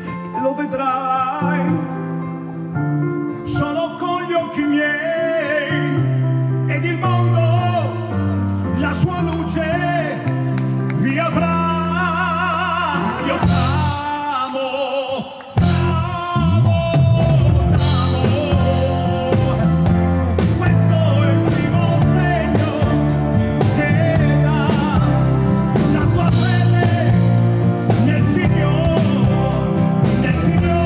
che lo vedrai solo con gli occhi miei, ed il mondo la sua luce riavrà. Io t'amo, t'amo, t'amo. Questo è il primo segno che dà la tua fede nel Signore, nel Signore.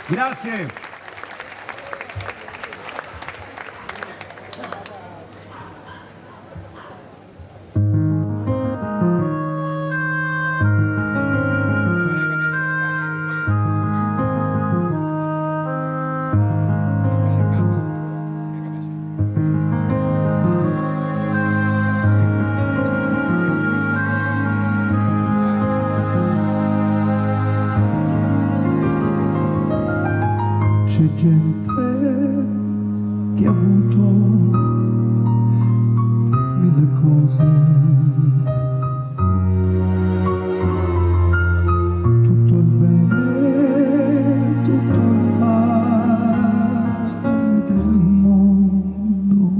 Grazie. C'è gente che ha avuto mille cose, tutto il bene, tutto il male del mondo.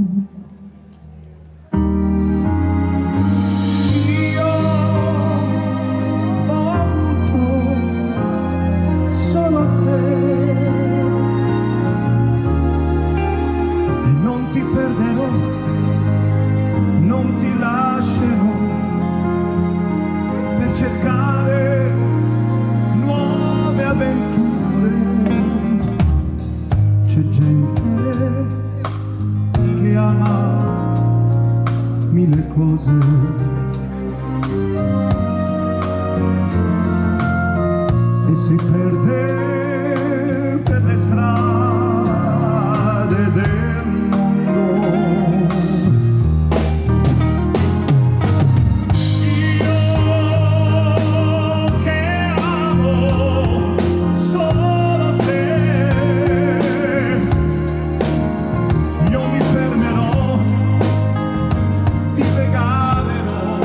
Io ho avuto solo te. Non ti perderò, non ti lascerò per cercare nuove avventure. C'è gente che ama mille cose e si perde per le strade del ti regalerò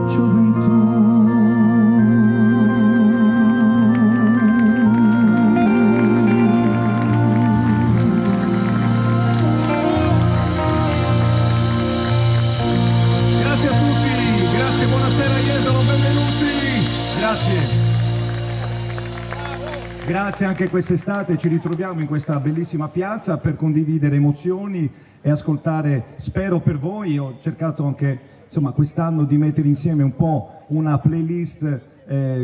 gioventù. Grazie a tutti, grazie, buonasera Jesolo, benvenuti, grazie. Grazie anche quest'estate, ci ritroviamo in questa bellissima piazza per condividere emozioni e ascoltare, spero per voi, ho cercato anche insomma quest'anno di mettere insieme un po' una playlist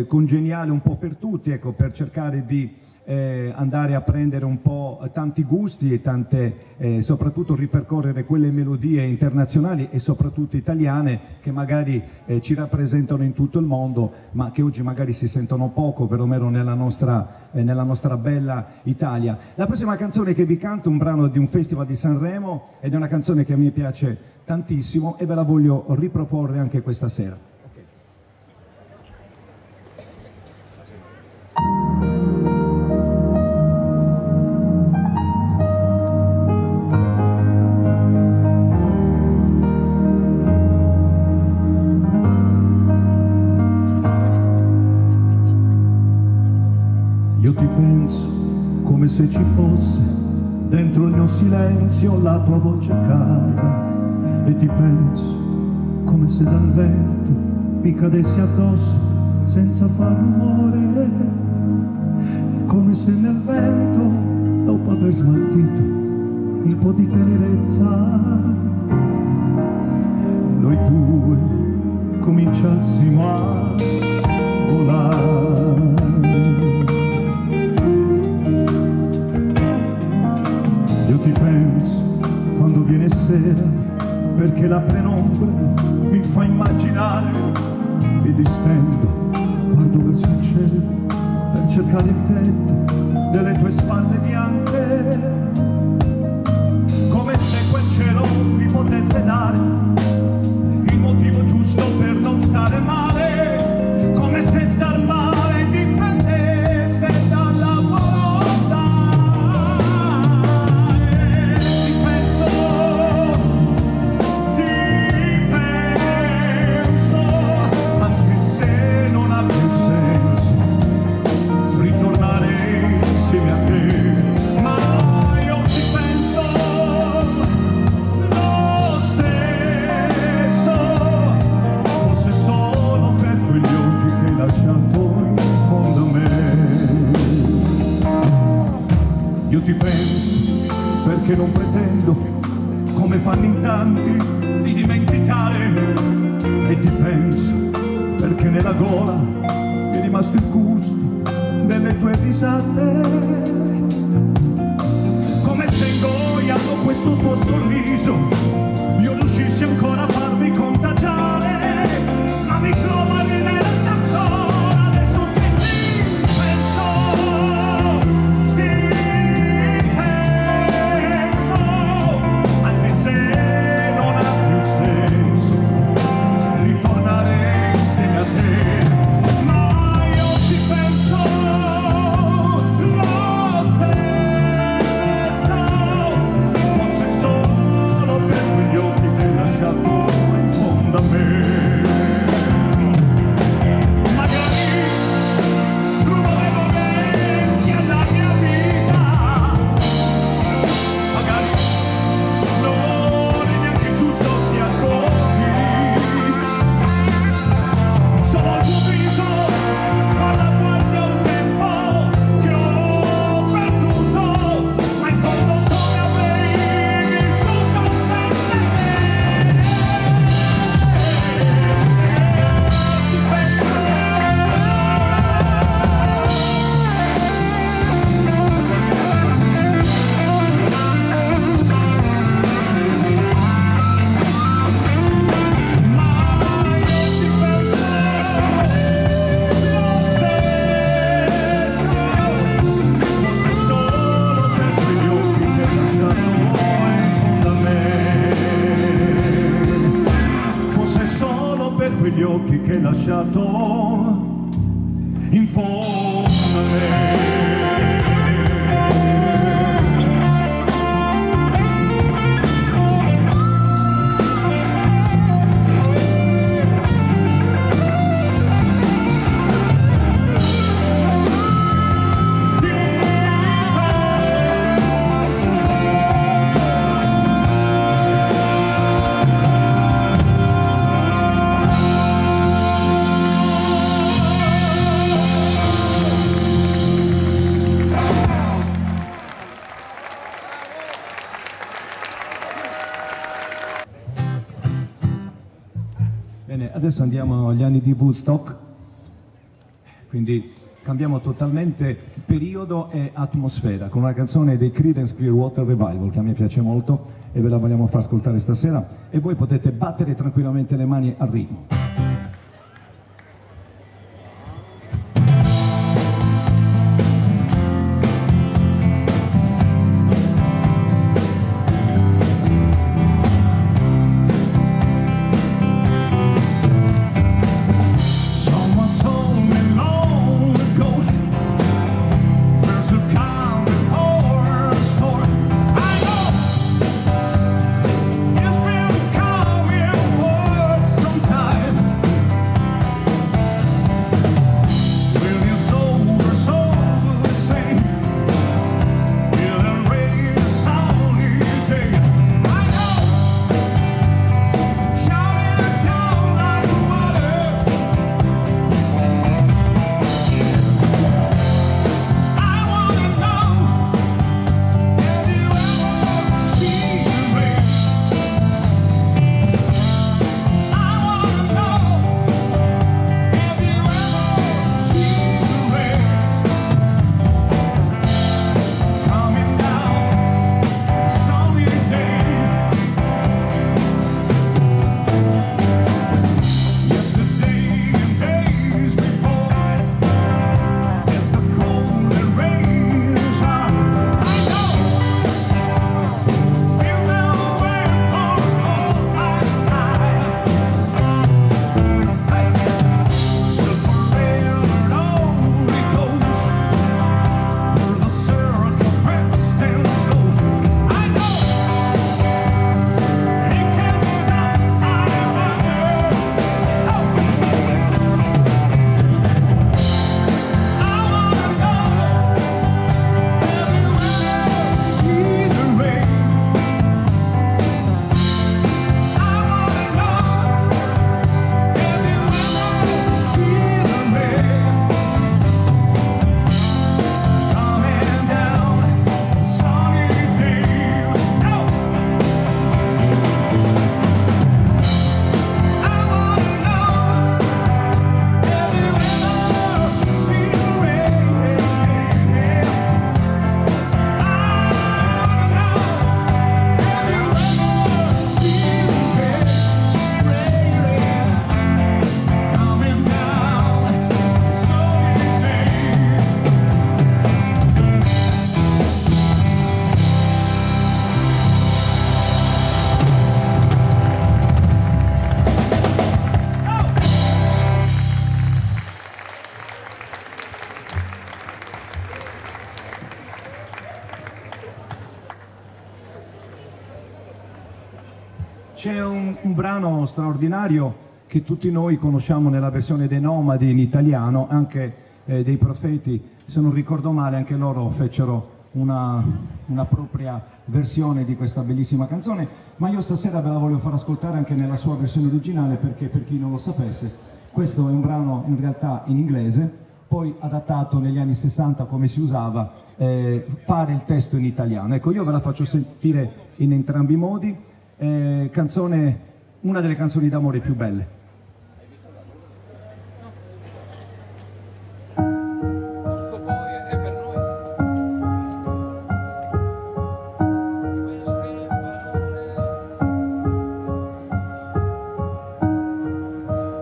congeniale un po' per tutti, ecco, per cercare di andare a prendere un po' tanti gusti e tante, soprattutto ripercorrere quelle melodie internazionali e soprattutto italiane che magari ci rappresentano in tutto il mondo, ma che oggi magari si sentono poco, perlomeno nella nostra bella Italia. La prossima canzone che vi canto è un brano di un festival di Sanremo ed è una canzone che a me piace tantissimo e ve la voglio riproporre anche questa sera. Io ti penso come se ci fosse dentro il mio silenzio la tua voce calda, e ti penso come se dal vento mi cadessi addosso senza far rumore, come se nel vento, dopo aver smaltito un po' di tenerezza, noi due cominciassimo a volare. Io ti penso quando viene sera, perché la penombra mi fa immaginare, mi distendo, guardo verso il cielo per cercare il tetto delle tue spalle bianche, come se quel cielo mi potesse dare il motivo giusto per non stare male, come se star male dipendesse dalla volontà. Io ti penso perché non pretendo, come fanno in tanti, di dimenticare, e ti penso perché nella gola è rimasto il gusto delle tue risate, come se ingoiando questo tuo sorriso io riuscissi ancora a farmi contagiare, ma mi trovo in realtà sola, adesso che ti penso. Quegli occhi che hai lasciato in fondo a me. Bene, adesso andiamo agli anni di Woodstock, quindi cambiamo totalmente periodo e atmosfera con una canzone dei Creedence Clearwater Revival che a me piace molto e ve la vogliamo far ascoltare stasera e voi potete battere tranquillamente le mani al ritmo. C'è un brano straordinario che tutti noi conosciamo nella versione dei Nomadi in italiano, anche dei Profeti, se non ricordo male anche loro fecero una propria versione di questa bellissima canzone, ma io stasera ve la voglio far ascoltare anche nella sua versione originale perché per chi non lo sapesse, questo è un brano in realtà in inglese, poi adattato negli anni 60 come si usava fare il testo in italiano. Ecco, io ve la faccio sentire in entrambi i modi. Canzone, una delle canzoni d'amore più belle.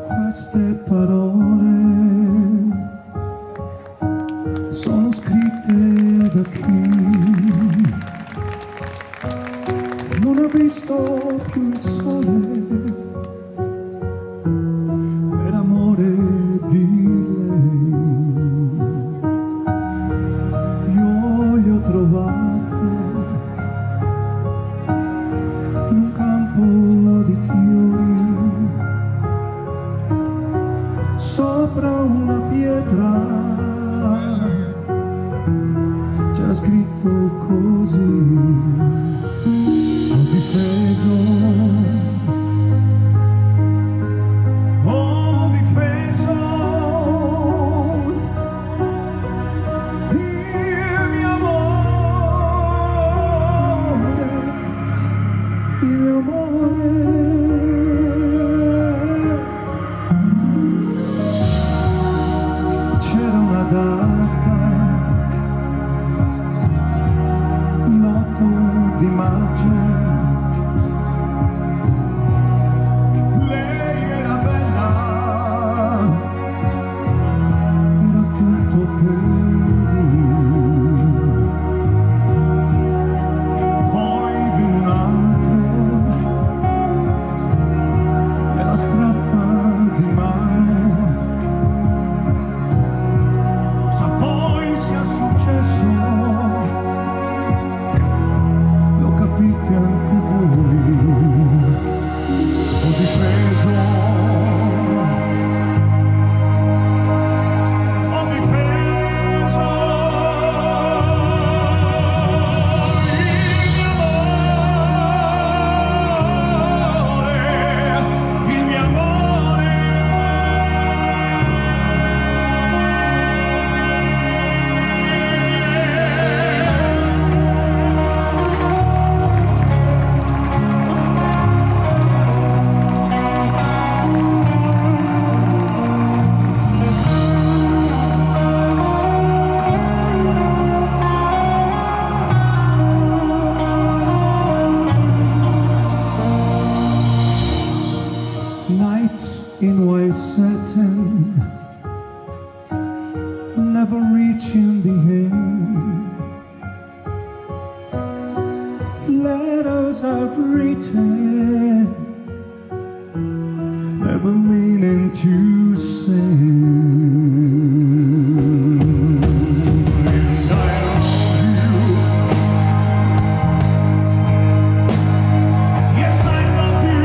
Queste parole sono scritte da chi non ha visto più il sole per amore di lei. Io le ho trovate in un campo di fiori sopra una pietra, c'era scritto così: ho difeso il mio amore, Nights in white satin, never reaching the end. Letters I've written, never meaning to send. And I love you. Yes, I love you.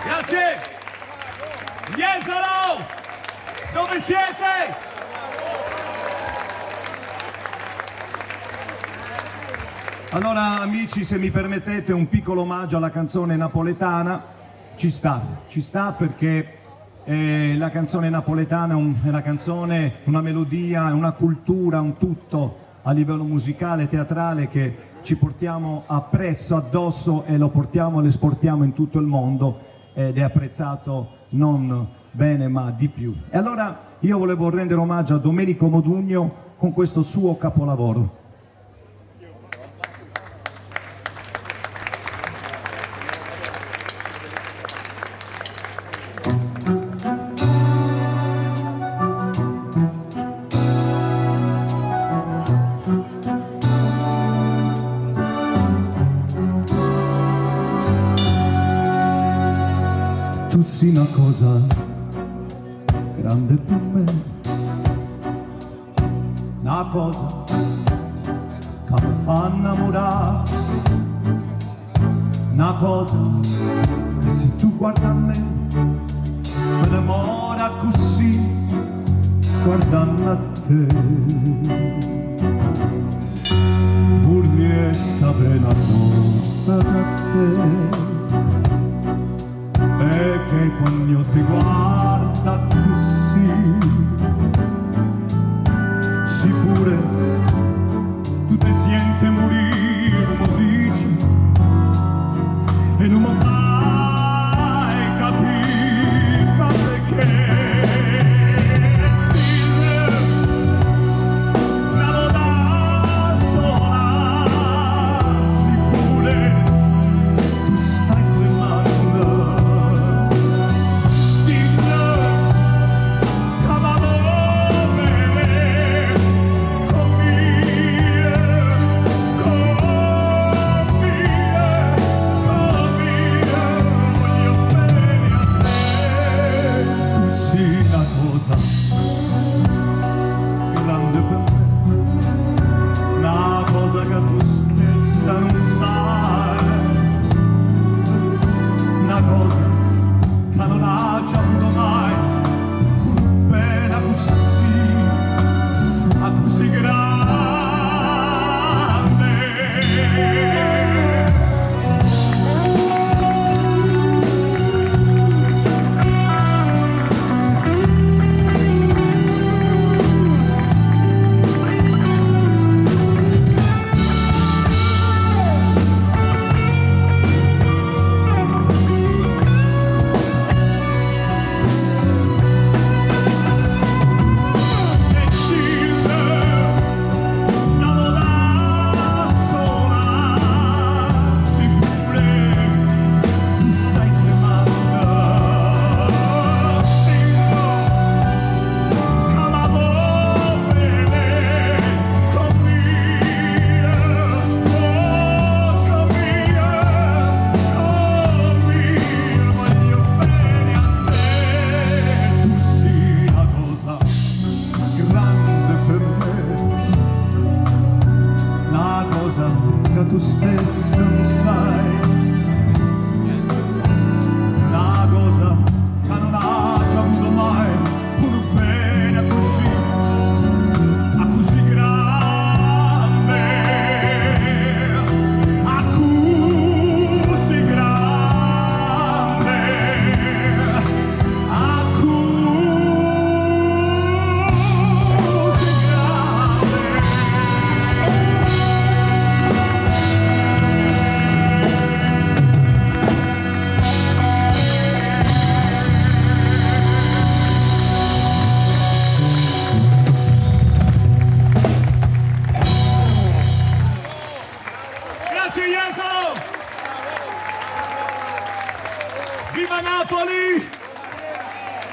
Grazie! Jesolo! Dove siete? Allora amici, se mi permettete un piccolo omaggio alla canzone napoletana, ci sta perché la canzone napoletana è una canzone, una melodia, una cultura, un tutto a livello musicale, teatrale che ci portiamo appresso, addosso e lo portiamo e lo esportiamo in tutto il mondo ed è apprezzato non bene ma di più. E allora io volevo rendere omaggio a Domenico Modugno con questo suo capolavoro. Tu sei una cosa grande per me, una cosa che mi fa innamorare, una cosa che se tu guarda a me, mi innamora così, guardando a te. Vorrei sapere una cosa da te, perché quando ti guarda così, sicure tu ti senti morire, non mi dici e non mi fai capire ma perché. Deep love.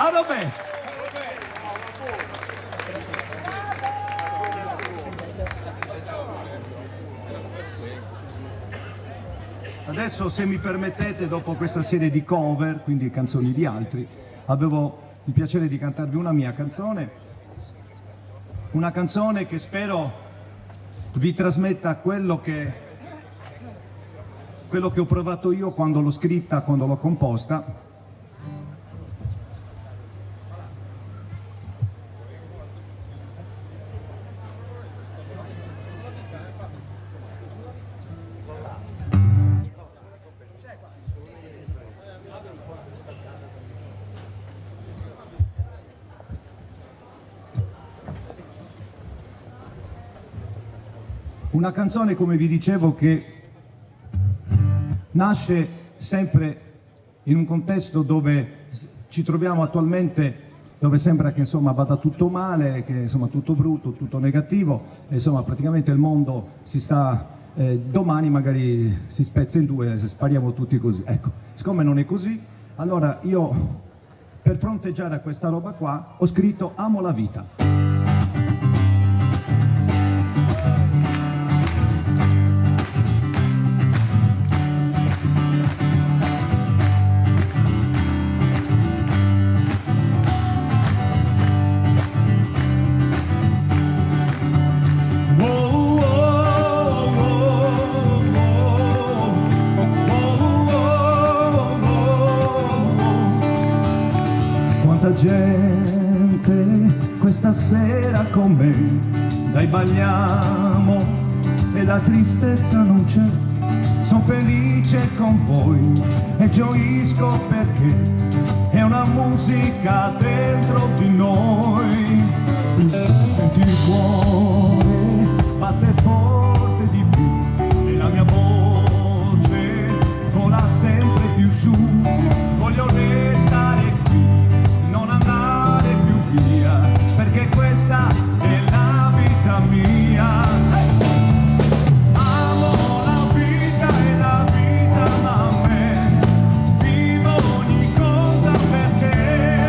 Adobè. Adesso, se mi permettete, dopo questa serie di cover, quindi canzoni di altri, avevo il piacere di cantarvi una mia canzone, una canzone che spero vi trasmetta quello che ho provato io quando l'ho scritta, quando l'ho composta. Una canzone, come vi dicevo, che nasce sempre in un contesto dove ci troviamo attualmente, dove sembra che insomma vada tutto male, che insomma tutto brutto, tutto negativo, e, insomma praticamente il mondo si sta domani magari si spezza in due, spariamo tutti così. Ecco, siccome non è così, allora io, per fronteggiare a questa roba qua, ho scritto Amo la vita. Gente questa sera con me, dai balliamo e la tristezza non c'è, son felice con voi e gioisco perché è una musica dentro di noi. Senti il cuore batte forte di più e la mia voce vola sempre più su, voglio restare qui, non andare più via, perché questa è la vita mia. Amo la vita e la vita ma a me, vivo ogni cosa perché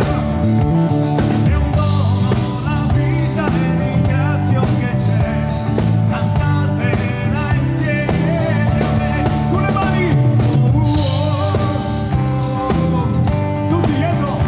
è un dono la vita e ringrazio che c'è, cantatela insieme, sulle mani, tutti dietro.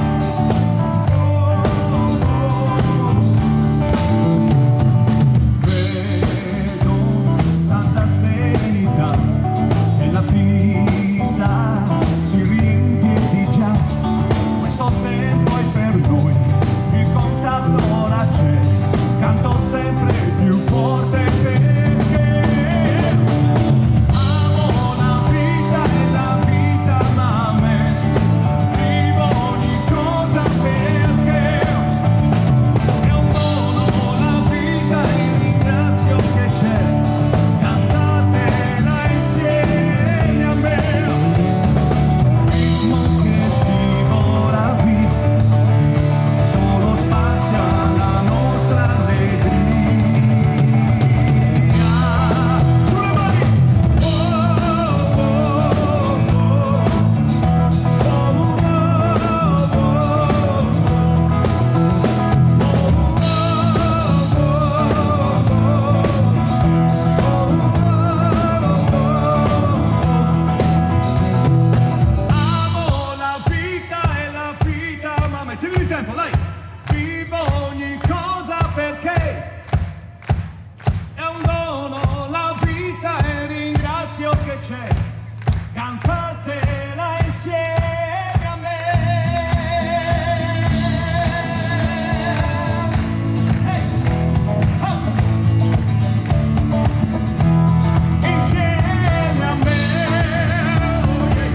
Cantatela insieme a me. Hey. Oh. Insieme a me. Oh, yeah.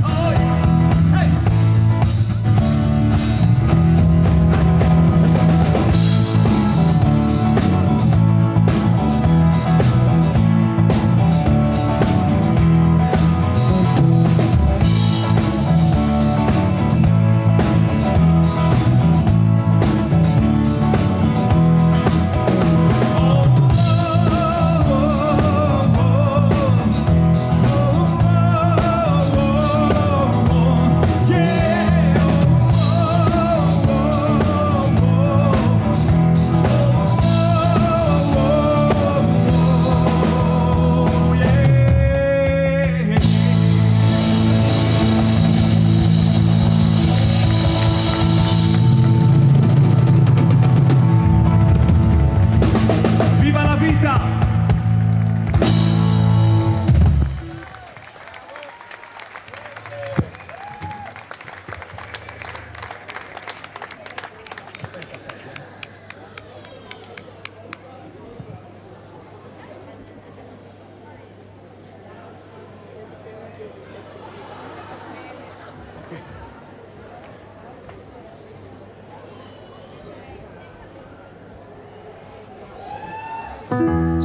Oh, yeah. Hey.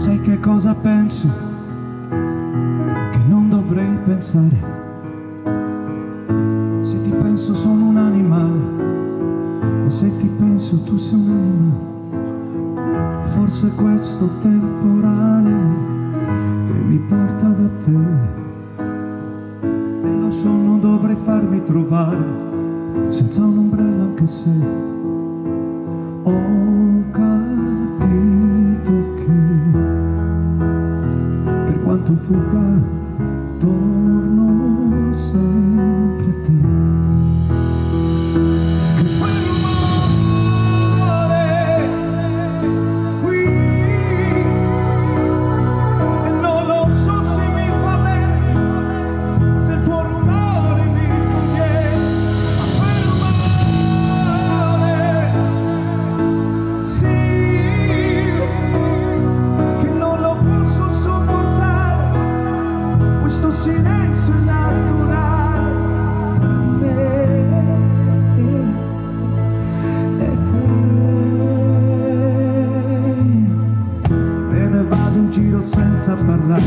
Sai che cosa penso? Che non dovrei pensare. Se ti penso sono un animale, e se ti penso tu sei un animale. Forse questo temporale che mi porta da te, e lo so non dovrei farmi trovare senza un ombrello, anche se ho capito che per quanto fuga torno sempre a te. Che fai rumore qui e non lo so se mi fa bene, se il tuo rumore mi conviene, ma fai rumore, sì, che non lo posso sopportare, questo silenzio è naturale tra me e te. Me ne vado in giro senza parlare,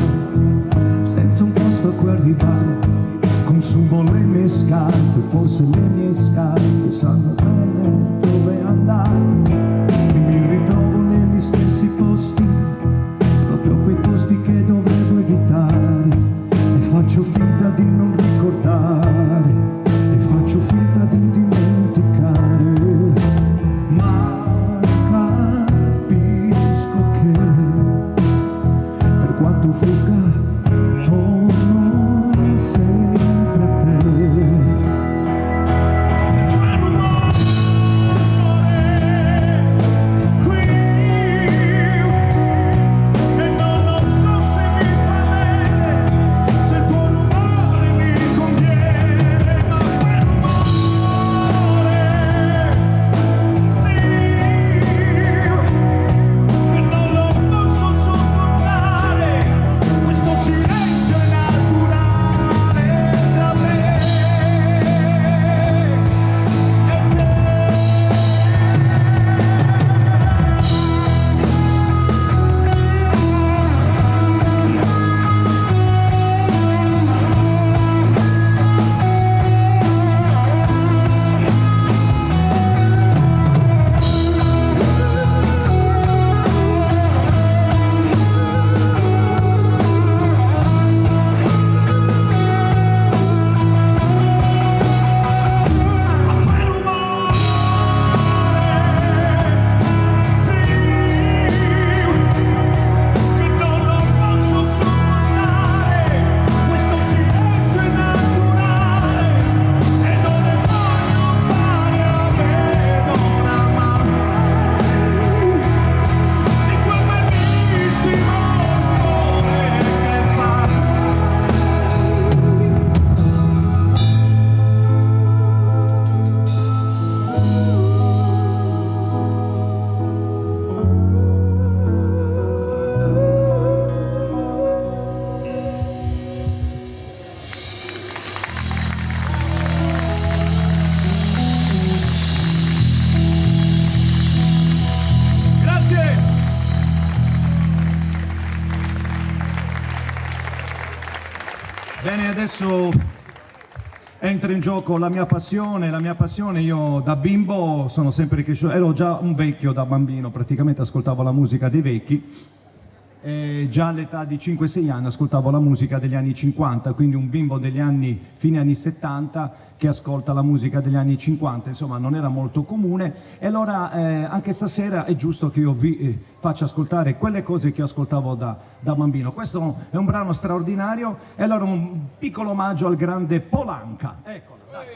senza un posto a cui arrivare, consumo le mie scarpe, forse le mie scarpe sanno bene dove andare, e mi ritrovo negli stessi posti, proprio quei posti che dovevo evitare, e faccio finta di non ricordare, e faccio finta di dimenticare, ma capisco che per quanto fuga torno sempre a te. E fai rumore qui e non lo so se mi fa bene, se il tuo rumore mi conviene, ma fai rumore, sì, e non lo posso sopportare, questo silenzio è naturale tra me e te. Ma fai rumore, sì, che non lo posso sopportare, questo silenzio è naturale e non ne voglio fare a meno mai di quel bellissimo rumore che fai. Grazie! Bene, adesso entra in gioco la mia passione. La mia passione, io da bimbo sono sempre cresciuto, ero già un vecchio da bambino, praticamente ascoltavo la musica dei vecchi. E già all'età di 5-6 anni ascoltavo la musica degli anni 50, quindi un bimbo degli anni, fine anni 70, che ascolta la musica degli anni 50, insomma non era molto comune, e allora anche stasera è giusto che io vi faccia ascoltare quelle cose che ascoltavo da bambino. Questo è un brano straordinario, e allora un piccolo omaggio al grande Polanca. Eccolo, dai.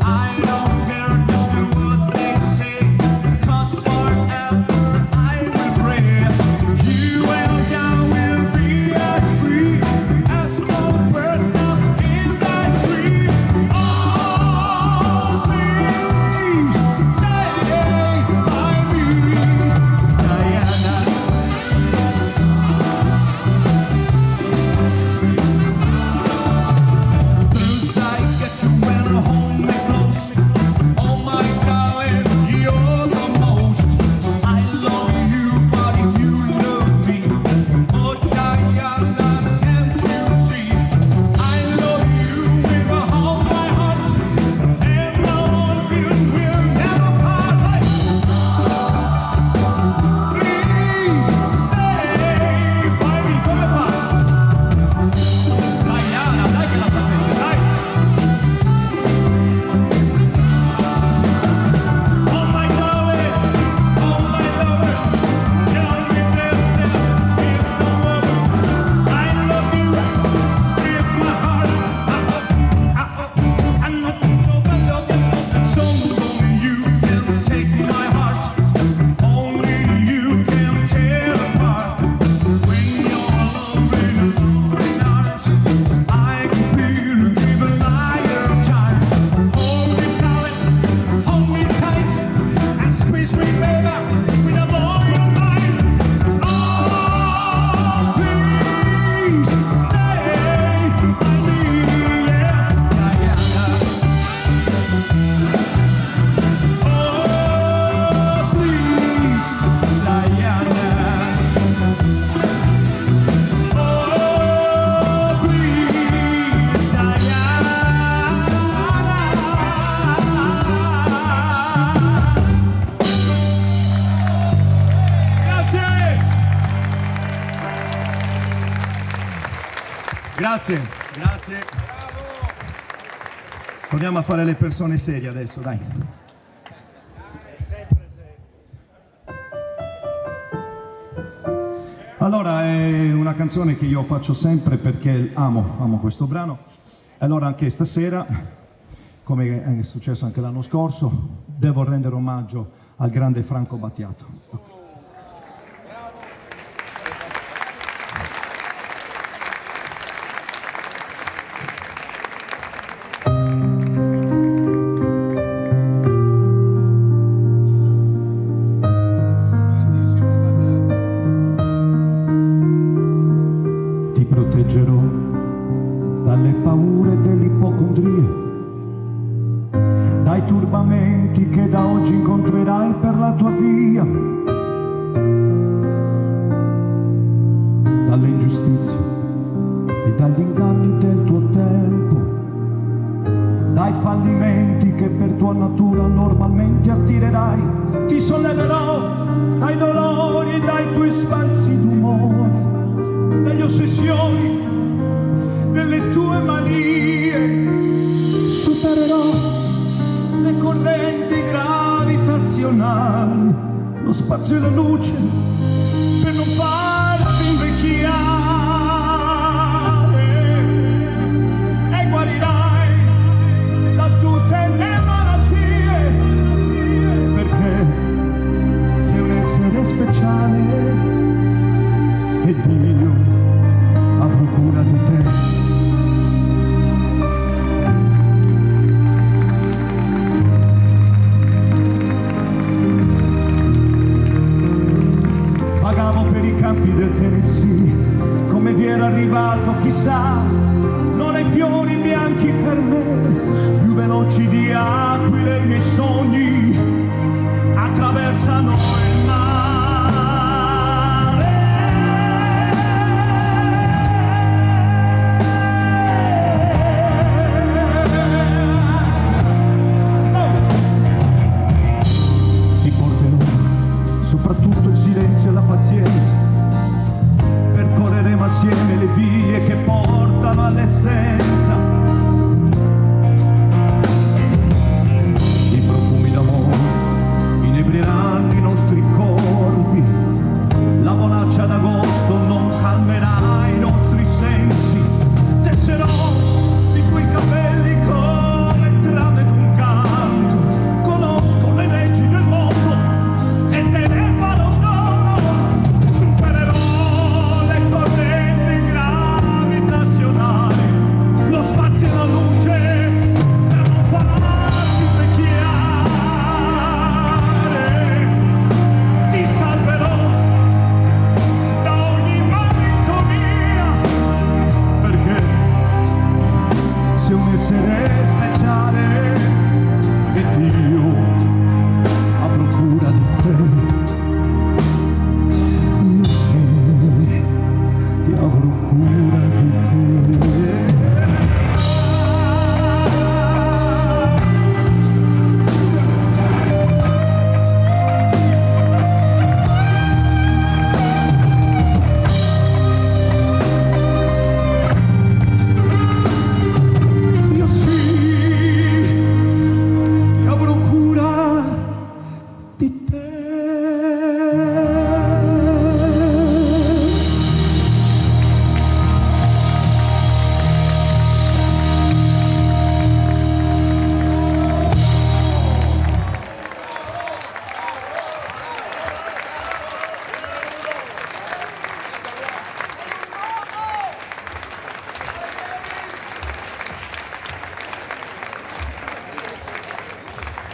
I don't care just what they say, 'cause forever Grazie, grazie. Torniamo a fare le persone serie adesso, dai. Allora, è una canzone che io faccio sempre perché amo questo brano. Allora anche stasera, come è successo anche l'anno scorso, devo rendere omaggio al grande Franco Battiato. Ti proteggerò dalle paure e dell'ipocondria, dai turbamenti che da oggi incontrerai per la tua via, dalle ingiustizie e dagli inganni del tuo tempo, dai fallimenti che per tua natura normalmente attirerai. Ti solleverò dai dolori e dai tuoi sbalzi d'umore, delle ossessioni, delle tue manie. Supererò le correnti gravitazionali, lo spazio e la luce per non farti invecchiare, e guarirai da tutte le malattie, perché sei un essere speciale ed io avrò cura di te. Vagavo per i campi del Tennessee, come vi era arrivato chissà, non hai fiori bianchi per me, più veloci di aquile i miei sogni attraversano il mare. Soprattutto il silenzio e la pazienza, percorreremo assieme le vie che portano all'essenza. I profumi d'amore inebrieranno i nostri corpi, la bonaccia d'agosto non calmerà i nostri sensi. Tesserò i tuoi capelli come trame d'un canto, conosco le leggi del mondo e te ne lo spazio e la luce per non farti invecchiare. Ti salverò da ogni malinconia, perché sei un essere speciale ed io avrò cura di te. Io sei che avrò cura di te.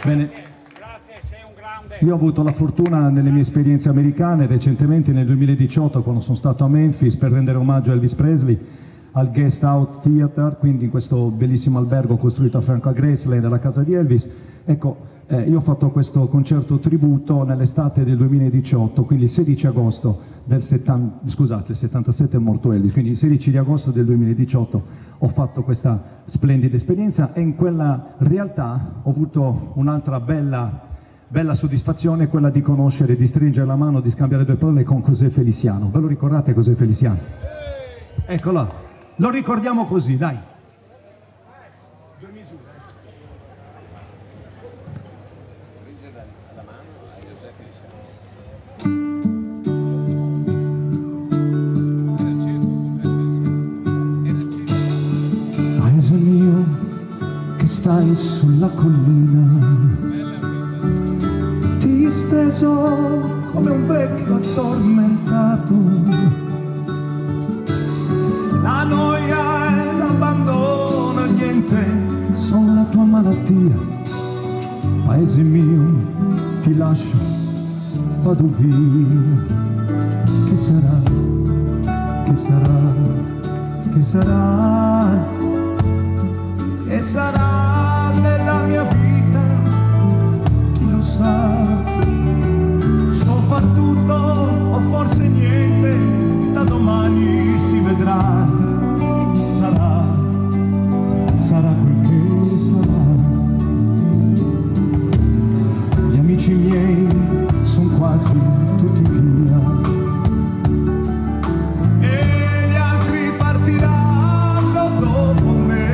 Bene. Io ho avuto la fortuna nelle mie esperienze americane, recentemente nel 2018, quando sono stato a Memphis per rendere omaggio a Elvis Presley, al Guest House Theater, quindi in questo bellissimo albergo costruito a fianco a Graceland, alla casa di Elvis. Ecco, io ho fatto questo concerto tributo nell'estate del 2018, quindi il 16 agosto del 77 è morto Elvis, quindi il 16 di agosto del 2018 ho fatto questa splendida esperienza e in quella realtà ho avuto un'altra bella soddisfazione, quella di conoscere, di stringere la mano, di scambiare due parole con José Feliciano. Ve lo ricordate José Feliciano? Eccola, lo ricordiamo così, dai. Paese mio che stai sulla collina, disteso come un vecchio addormentato, la noia e l'abbandono e niente sono la tua malattia. Paese mio, ti lascio, vado via. Che sarà, che sarà, che sarà, che sarà nella mia vita, chi lo sa. So far tutto o forse niente, da domani si vedrà. Sarà, sarà quel che sarà. Gli amici miei sono quasi tutti via e gli altri partiranno dopo me.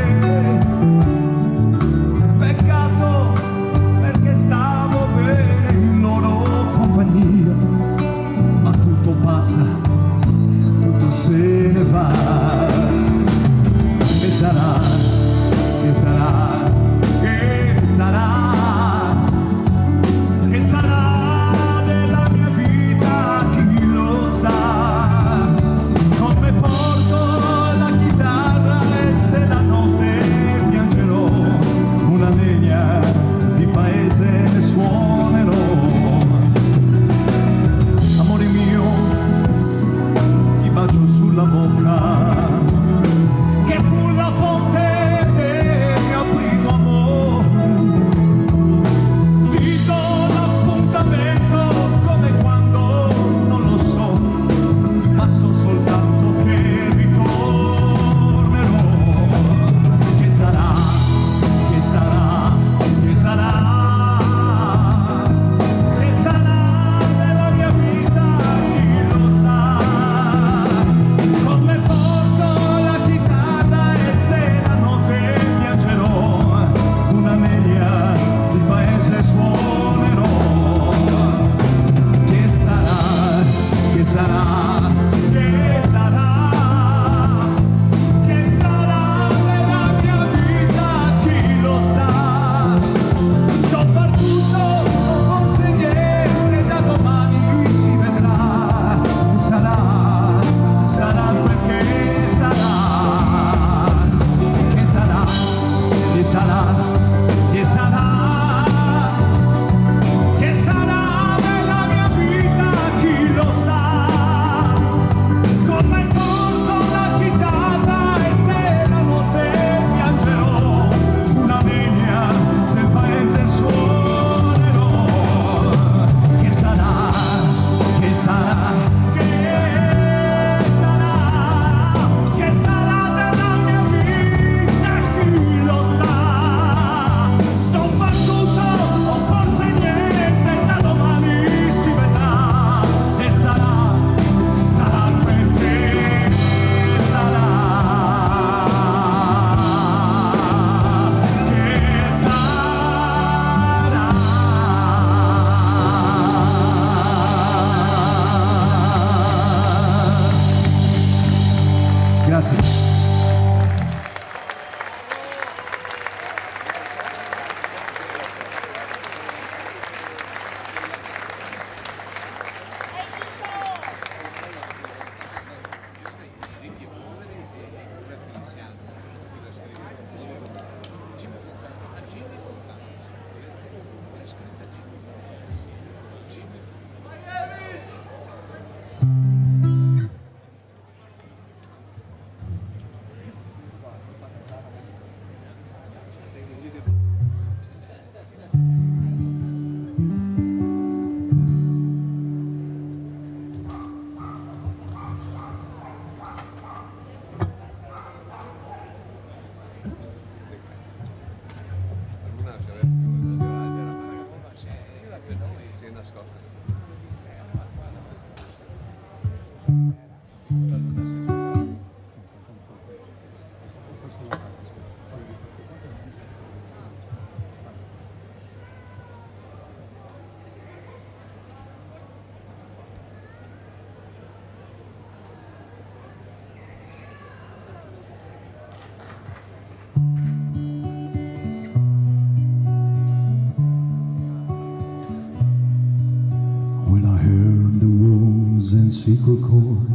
Well, I heard the walls and secret chord,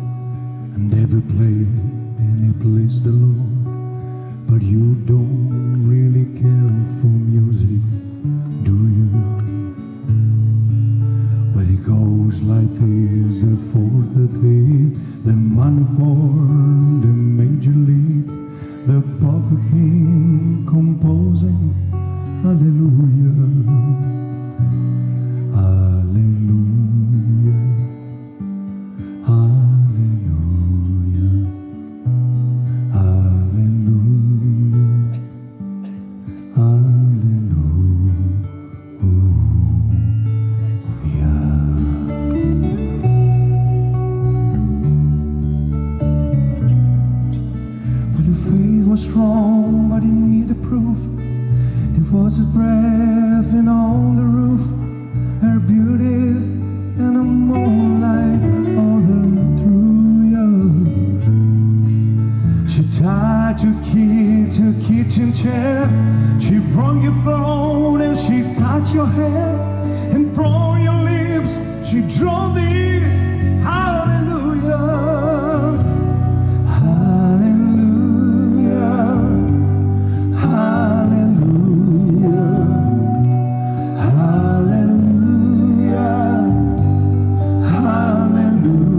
and every play and it pleased the Lord. But you don't really care for music, do you? Well, it goes like this: the fourth, the fifth, the minor fourth, the major lead, the perfect king composing. Hallelujah. Hallelujah, hallelujah, hallelujah, hallelujah. But the faith was strong, but it needed proof. It was a breath in on the roof, her beauty and a moonlight all through you. She tied to kitchen chair, she brought your throne and she cut your hair and brought your lips, she drove thee. Hallelujah, hallelujah, hallelujah, hallelujah, hallelujah.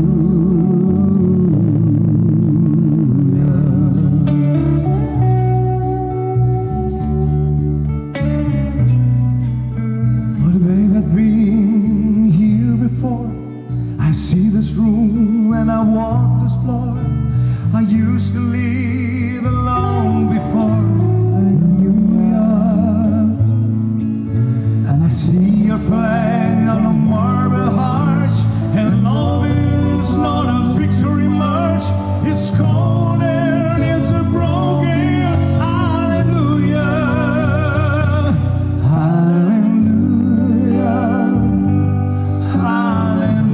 But babe had been here before. I see this room and I walk this floor. I used to live alone before I knew you. And I see your flag on a marble arch, and love is not a victory march. It's cold and it's a broken. Hallelujah, hallelujah, hallelujah,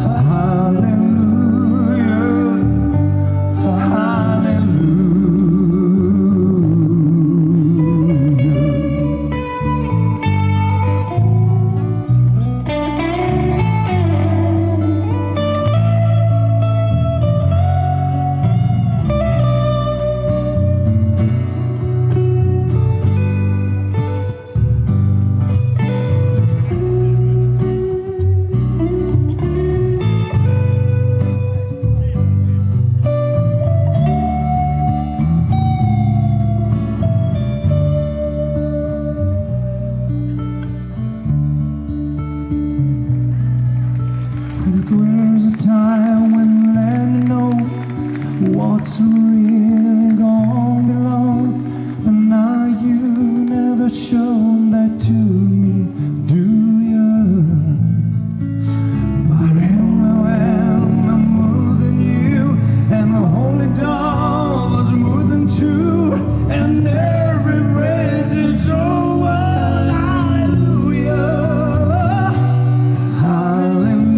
hallelujah, If there's a time when let me know what's really gone below, but now you never shown that to me, do you? But when I'm more than you, and the holy dove was more than two, and every breath you draw. Hallelujah, hallelujah,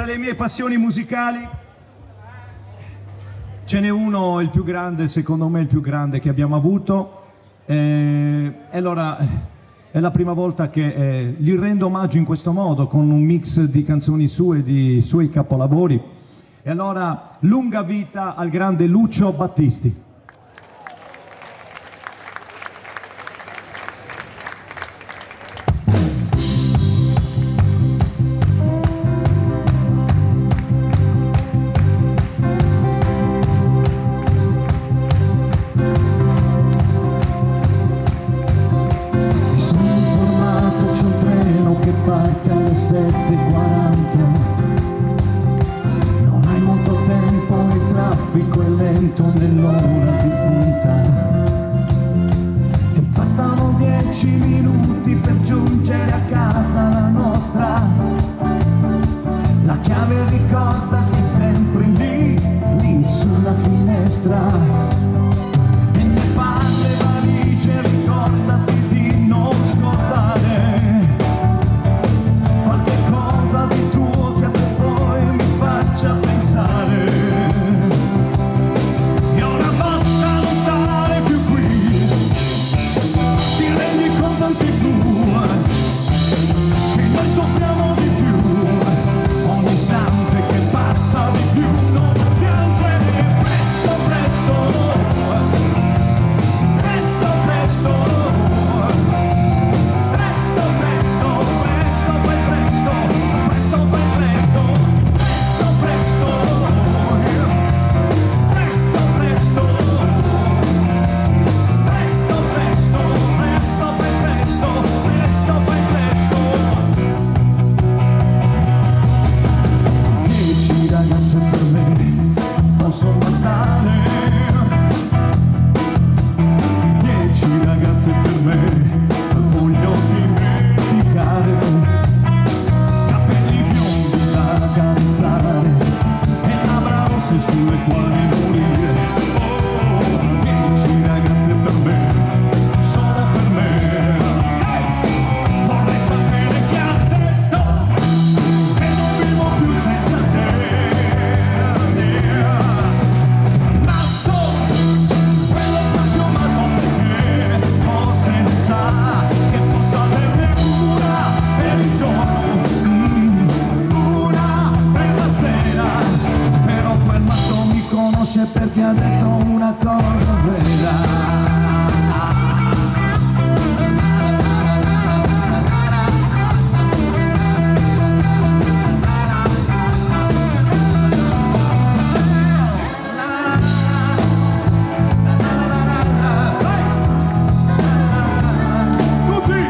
le mie passioni musicali ce n'è uno, il più grande, secondo me il più grande che abbiamo avuto, e allora è la prima volta che gli rendo omaggio in questo modo, con un mix di canzoni sue, di suoi capolavori. E allora, lunga vita al grande Lucio Battisti. Parte alle 7:40, non hai molto tempo, il traffico è lento nell'ora di punta, ti bastano 10 minuti per giungere a casa la nostra, la chiave ricorda che è sempre lì, lì sulla finestra, e ne fa le valigie, ricordati di non scordare di tuo che a te poi mi faccia pensare, e ora basta non stare più qui, ti rendi conto anche tu che noi soffriamo di più, ogni istante che passa di più, non piangere, presto presto, presto presto, presto presto, presto poi presto, presto poi presto, presto presto, presto presto, presto presto, presto poi presto, presto poi presto. 10 ragazze per me possono bastare, 10 ragazze per me voglio dimenticare, capelli biondi da accarezzare e labbra rosse sulle quali morire. Oh, 10 ragazze per me, solo per me. Vorrei sapere chi ha detto che non vivo più senza te. Nasco, quello proprio matto perché forse ne sa che posso averne una per il giorno, una per la sera, però quel matto mi conosce perché ha detto una cosa vera. Tutti!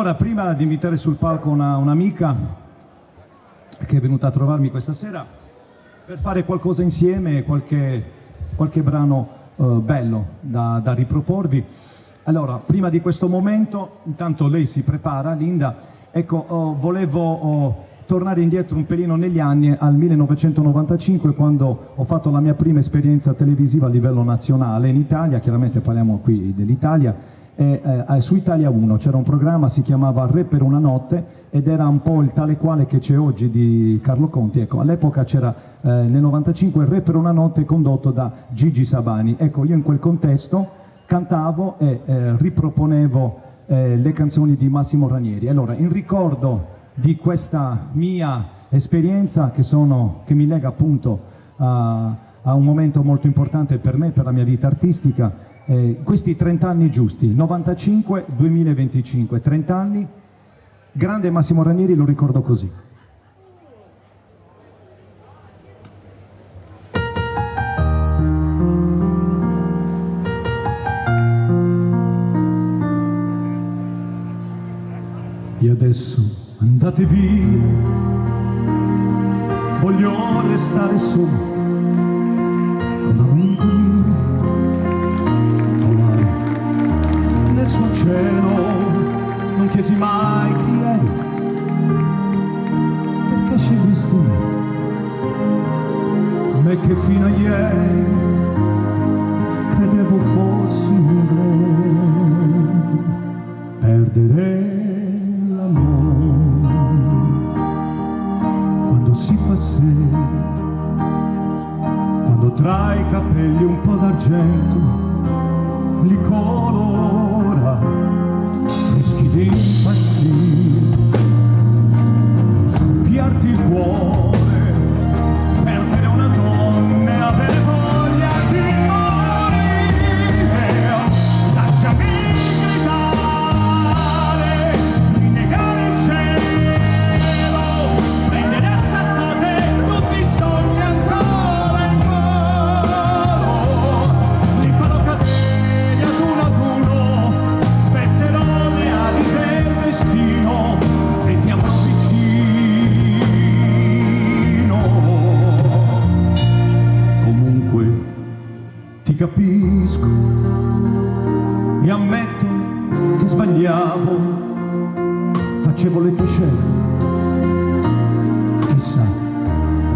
Allora, prima di invitare sul palco un'amica che è venuta a trovarmi questa sera per fare qualcosa insieme, qualche brano bello da riproporvi. Allora, prima di questo momento, intanto lei si prepara, Linda, ecco, volevo tornare indietro un pelino negli anni, al 1995, quando ho fatto la mia prima esperienza televisiva a livello nazionale in Italia. Chiaramente parliamo qui dell'Italia, su Italia 1 c'era un programma, si chiamava Re per una notte, ed era un po' il tale quale che c'è oggi di Carlo Conti. Ecco, all'epoca c'era nel 95 Re per una notte, condotto da Gigi Sabani. Ecco, io in quel contesto cantavo e riproponevo le canzoni di Massimo Ranieri. Allora, in ricordo di questa mia esperienza che mi lega appunto a un momento molto importante per me, per la mia vita artistica, questi 30 anni giusti, 95-2025, 30 anni, grande Massimo Ranieri, lo ricordo così. E adesso andate via, voglio restare solo con la malinconia volare nel suo cielo. Non chiesi mai chi eri, perché scegliesti me che fino a ieri credevo fossi un re. Perdere quando si fa sera, quando tra i capelli un po' d'argento li colora, rischi di impazzire, scoppiarti il cuore, perdere una donna e avere voglia di morire. Lasciami gridare, rinnegare il cielo, prendere a sassate tutti i sogni ancora in volo. Li farò cadere ad uno, spezzerò le ali del destino e ti avrò vicino. Comunque ti capisco e ammetto che sbagliavo, facevo le tue scelte, chissà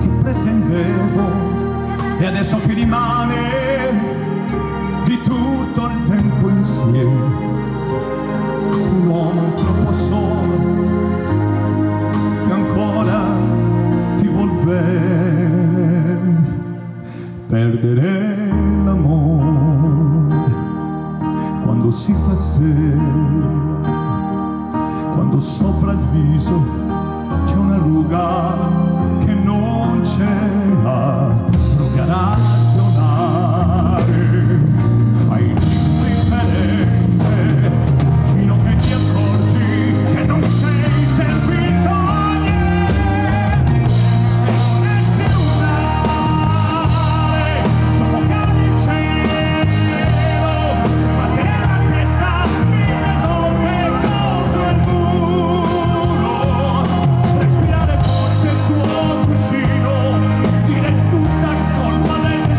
che pretendevo, e adesso che rimane di tutto il tempo insieme, un uomo troppo solo che ancora ti vuol bene. Perdere l'amore quando si fa sera, quando sopra il viso c'è una ruga che non ce l'ha, prova a ragionare, fai l'indifferente fino a che ti accorgi che non sei servito a niente. Vorresti urlare, soffocare il cielo, sbattere la testa mille volte contro il muro, respirare forte il suo cuscino, dire tutta colpa del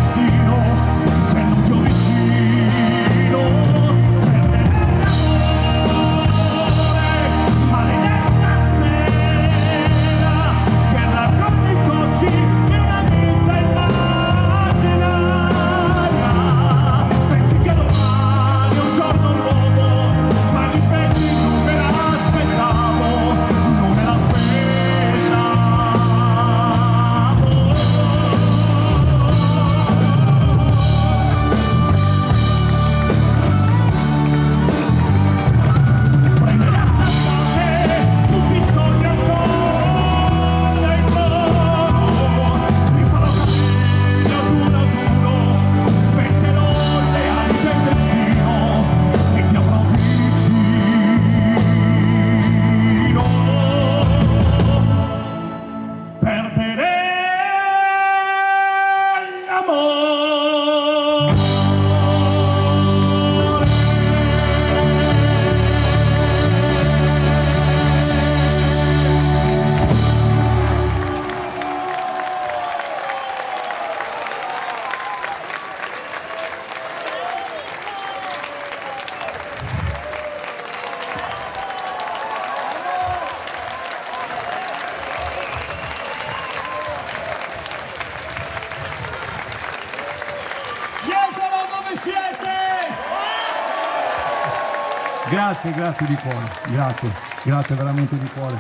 Grazie di cuore, grazie veramente di cuore.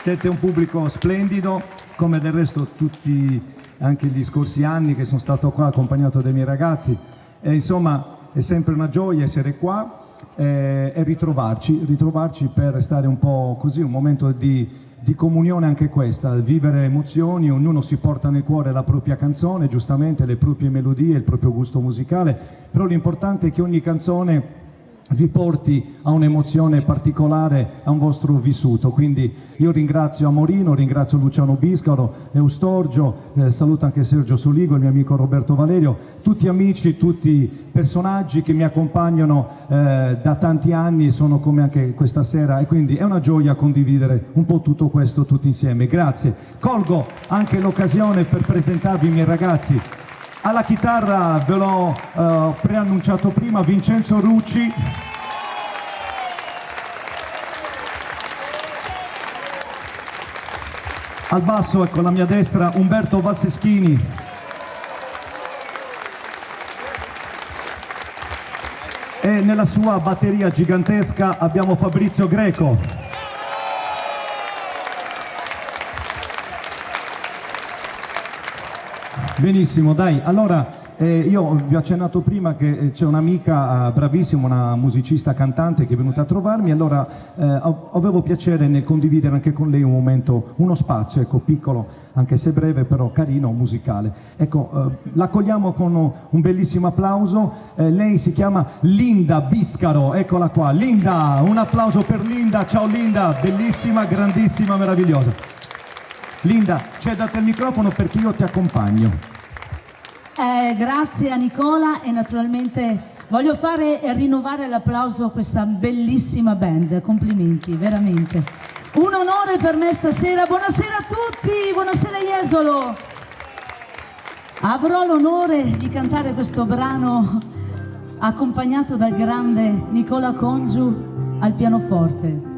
Siete un pubblico splendido, come del resto tutti anche gli scorsi anni che sono stato qua accompagnato dai miei ragazzi. E insomma è sempre una gioia essere qua e ritrovarci per stare un po' così, un momento di comunione anche questa, vivere emozioni, ognuno si porta nel cuore la propria canzone, giustamente le proprie melodie, il proprio gusto musicale, però l'importante è che ogni canzone vi porti a un'emozione particolare, a un vostro vissuto. Quindi io ringrazio Amorino, ringrazio Luciano Biscaro, Eustorgio, saluto anche Sergio Soligo, il mio amico Roberto Valerio, tutti amici, tutti personaggi che mi accompagnano da tanti anni e sono come anche questa sera, e quindi è una gioia condividere un po' tutto questo tutti insieme. Grazie. Colgo anche l'occasione per presentarvi i miei ragazzi. Alla chitarra ve l'ho preannunciato prima, Vincenzo Rucci. Al basso, ecco, alla mia destra, Umberto Valseschini. E nella sua batteria gigantesca abbiamo Fabrizio Greco. Benissimo, dai, allora io vi ho accennato prima che c'è un'amica bravissima, una musicista cantante che è venuta a trovarmi, allora avevo piacere nel condividere anche con lei un momento, uno spazio, ecco, piccolo, anche se breve, però carino, musicale. Ecco, l'accogliamo con un bellissimo applauso, lei si chiama Linda Biscaro, eccola qua, Linda, un applauso per Linda, ciao Linda, bellissima, grandissima, meravigliosa. Linda, cedati il microfono perché io ti accompagno. Grazie a Nicola e naturalmente voglio rinnovare l'applauso a questa bellissima band, complimenti, veramente. Un onore per me stasera, buonasera a tutti, buonasera Jesolo. Avrò l'onore di cantare questo brano accompagnato dal grande Nicola Congiu al pianoforte.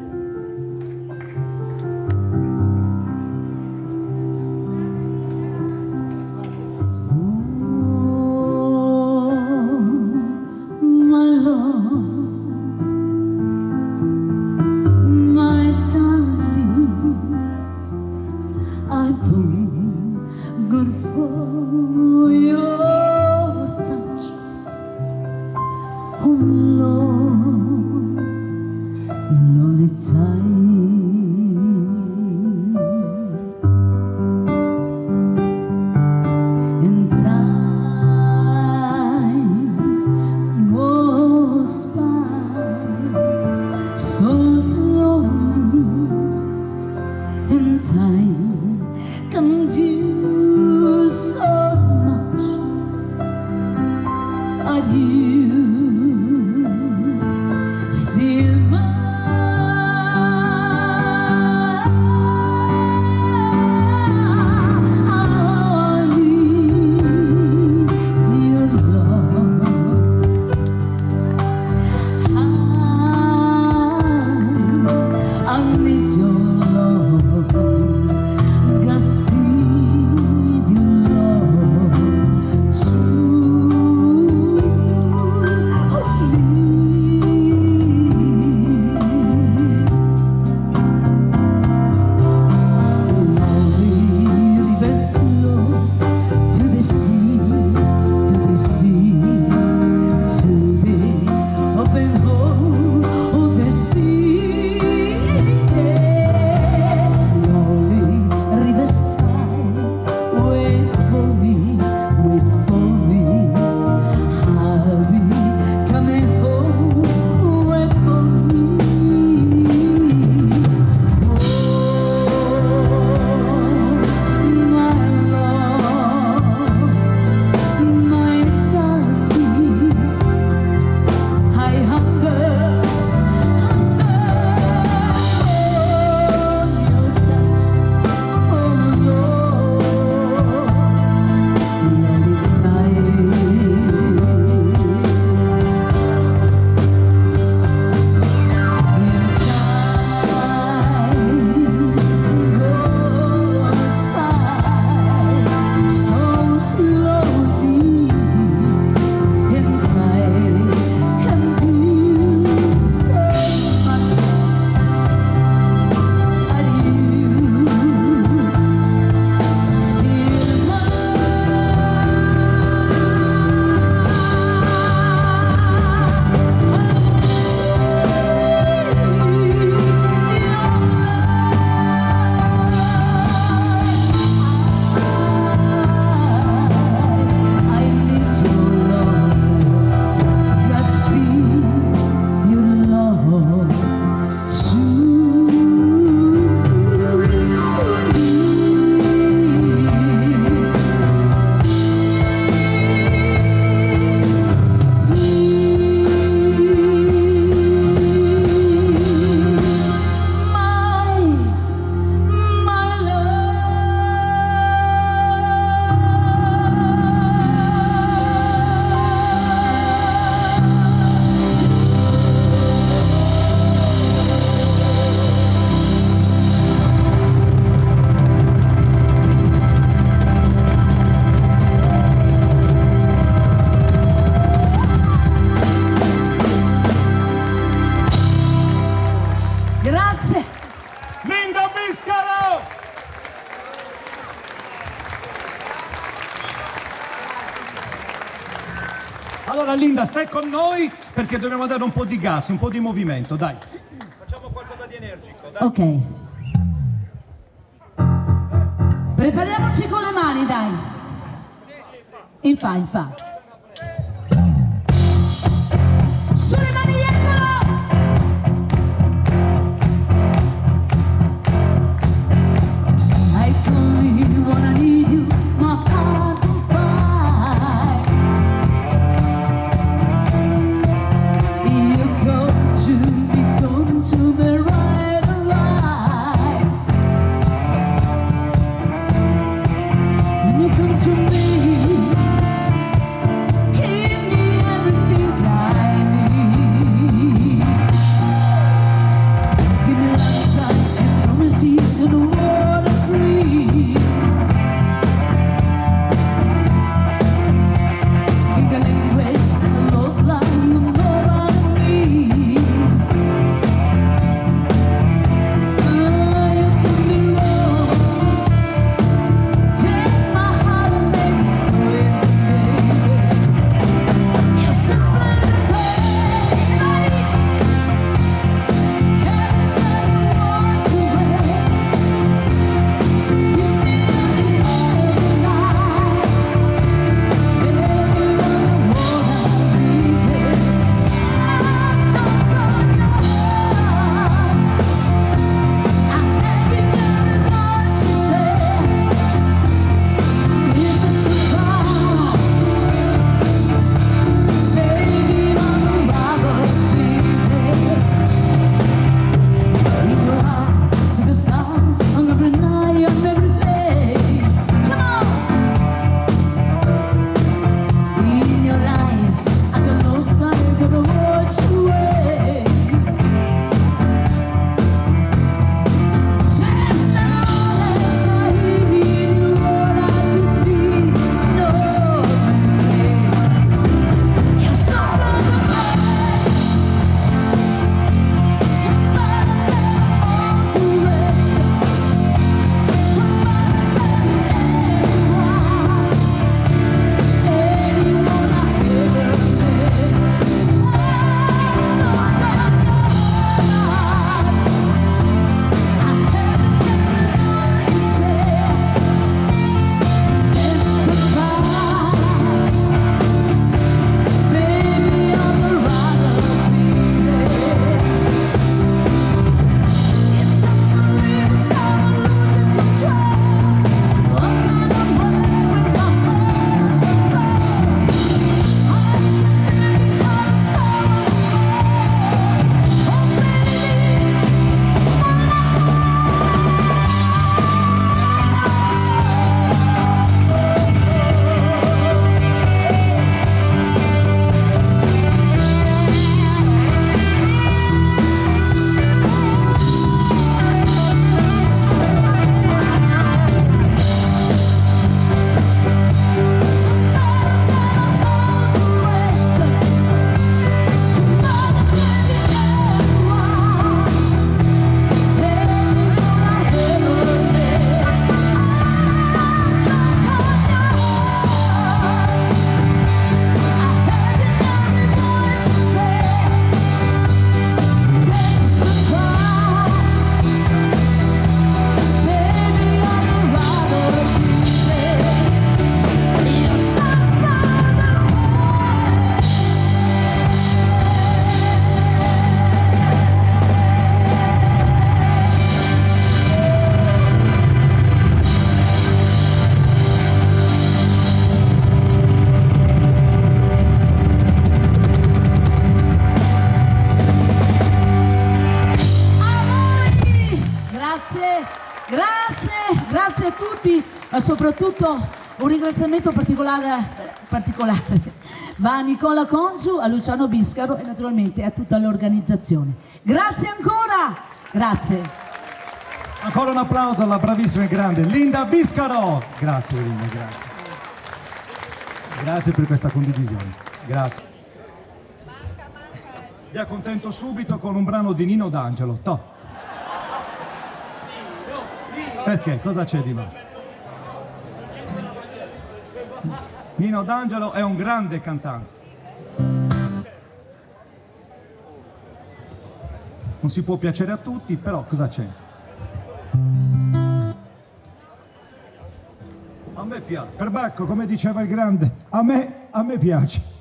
Linda Biscaro! Allora Linda, stai con noi perché dobbiamo dare un po' di gas, un po' di movimento, dai. Facciamo qualcosa di energico, dai. Ok. Prepariamoci con le mani, dai. In fa. Sulle mani dietro! I only wanna need you, my heart to fight. You come to me right away. When you come to me, give me everything I need. Give me sunshine and promises and water trees. Speak a language and love like you nobody needs. You can be wrong. Take my heart and make it straight today. You're simply the pain I need. Everybody walk away. Give me every night. Everyone wanna be there. I stuck on your heart. Everything I want to say. This is the time. Baby, I'm rather be there. You are superstar on every night and every day. Come on. In your eyes, I get lost like I don't watch away. Just now as I hear you, what I could be, no way. You're so otherwise. Grazie a tutti, ma soprattutto un ringraziamento particolare va a Nicola Congiu, a Luciano Biscaro e naturalmente a tutta l'organizzazione. Grazie ancora, grazie. Ancora un applauso alla bravissima e grande Linda Biscaro. Grazie Linda, grazie. Grazie per questa condivisione, grazie. Vi accontento subito con un brano di Nino D'Angelo. Perché? Cosa c'è di male? Nino D'Angelo è un grande cantante. Non si può piacere a tutti, però cosa c'è? A me piace. Perbacco, come diceva il grande, a me piace.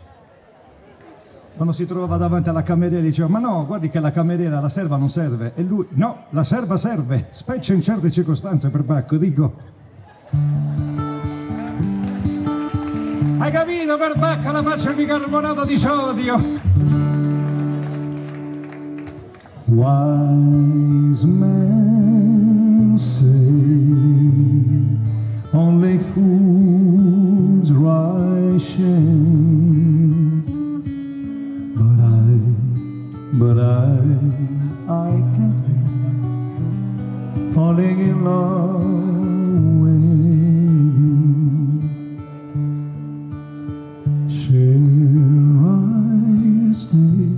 Quando si trovava davanti alla cameriera diceva: ma no, guardi che la cameriera, la serva non serve. E lui: no, la serva serve, specie in certe circostanze, Perbacco, dico. Hai capito, Perbacco, la faccia di bicarbonato di sodio? Wise men say only fools rise shame, but I can't help falling in love with you. Shall I stay?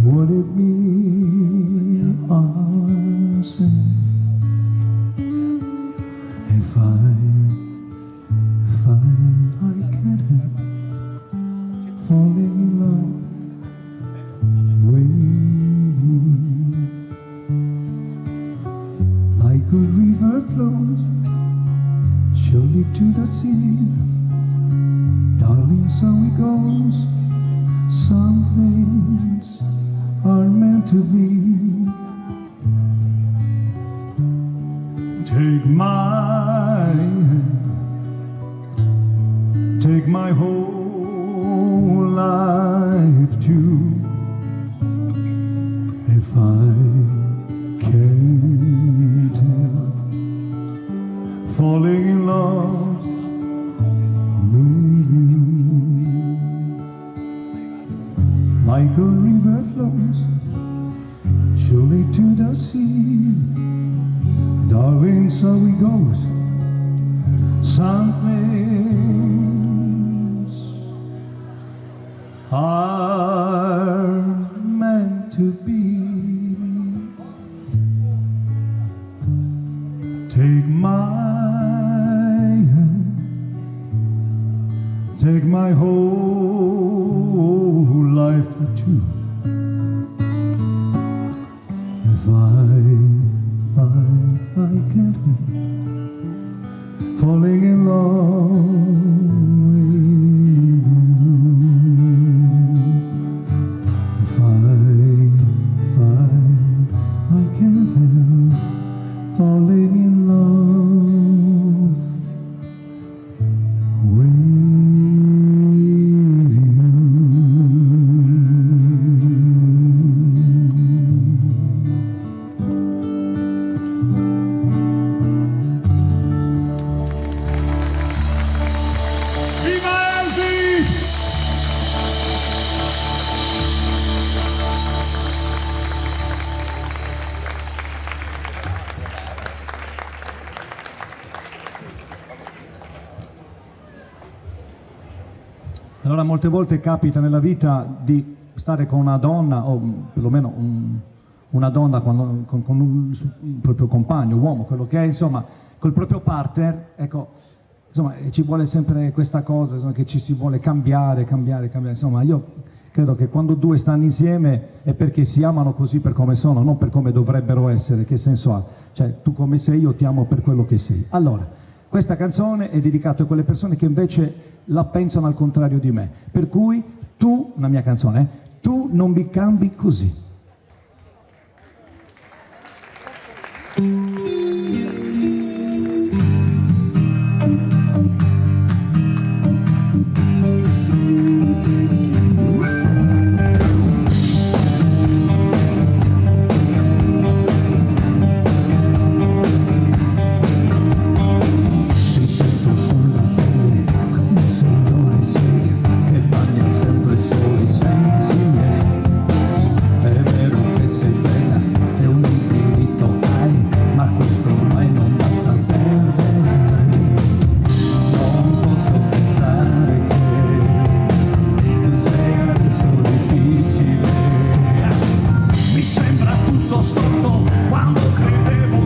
Would it be our sin if I can't help falling in love with you? Like a river flows surely to the sea, darling, so it goes. Some things are meant to be. Take my hand, take my whole life too. If I can't help falling in love with you, like a river flows surely to the sea, darling, so it goes. Some things are meant to be. Take my hand, take my whole life too. If I can't help falling in love with you. If I can't help falling in love with you. Allora molte volte capita nella vita di stare con una donna, o perlomeno una donna con un proprio compagno, uomo, quello che è, insomma, col proprio partner, ecco, insomma, ci vuole sempre questa cosa, insomma, che ci si vuole cambiare, insomma, io credo che quando due stanno insieme è perché si amano così per come sono, non per come dovrebbero essere. Che senso ha? Cioè, tu come sei, io ti amo per quello che sei. Allora, questa canzone è dedicata a quelle persone che invece la pensano al contrario di me. Per cui tu, la mia canzone, tu non mi cambi così. Quando credevo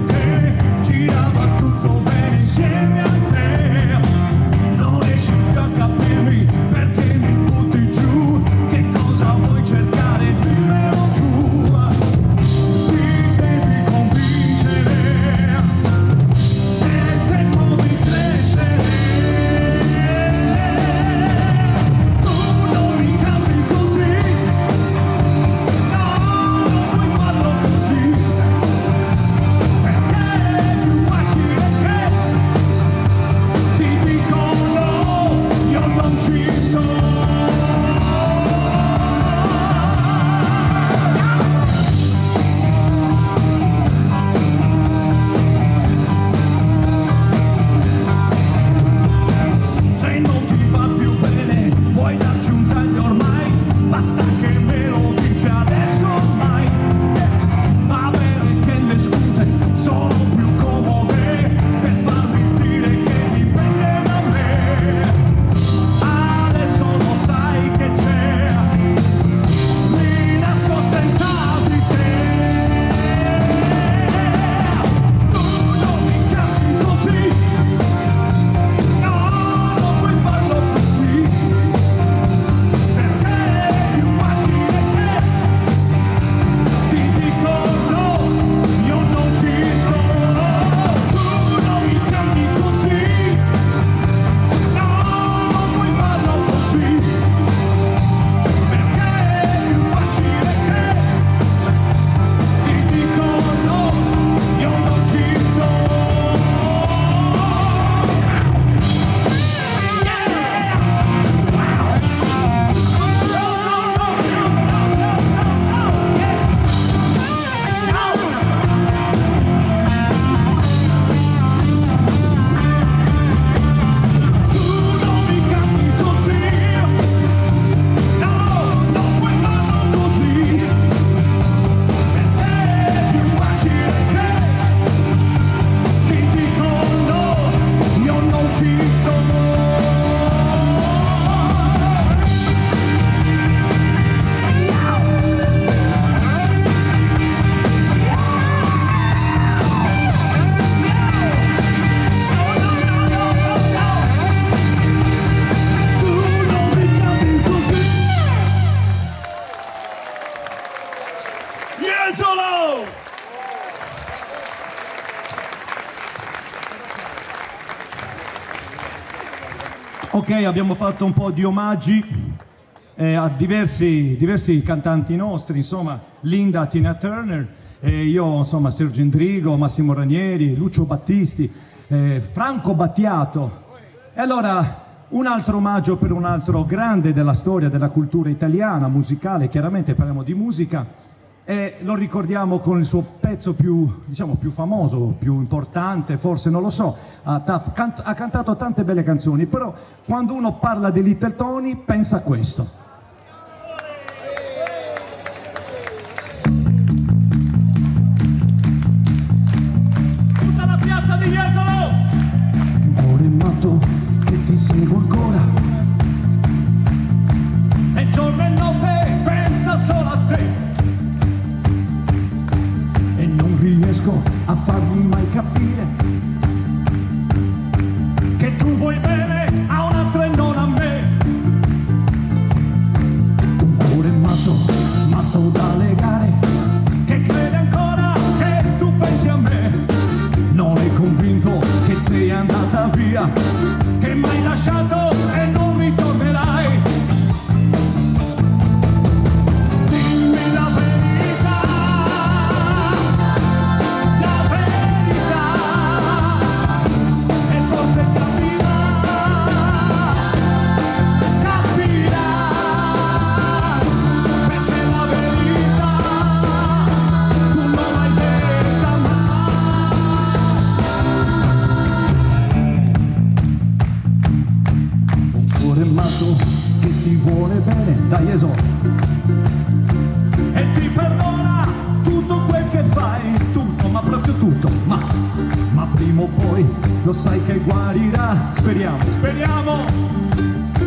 Ok, abbiamo fatto un po' di omaggi a diversi cantanti nostri, insomma, Linda, Tina Turner, io, insomma, Sergio Endrigo, Massimo Ranieri, Lucio Battisti, Franco Battiato. E allora un altro omaggio per un altro grande della storia della cultura italiana, musicale, chiaramente parliamo di musica, e lo ricordiamo con il suo pezzo più, diciamo, più famoso, più importante, forse, non lo so. Ha cantato tante belle canzoni, però quando uno parla di Little Tony pensa a questo. Tutta la piazza di Jesolo! Un cuore matto che ti seguo ancora, e giorno e notte pensa solo a te. Riesco a farmi mai capire che tu vuoi bene a un altro e non a me. Un cuore matto, matto da legare, che crede ancora che tu pensi a me. Non è convinto che sei andata via, che m'hai lasciato e non ritornerai. Dimmi la verità. Che ti vuole bene, dai Eso, e ti perdona tutto quel che fai, tutto, ma proprio tutto, ma prima o poi lo sai che guarirà, speriamo,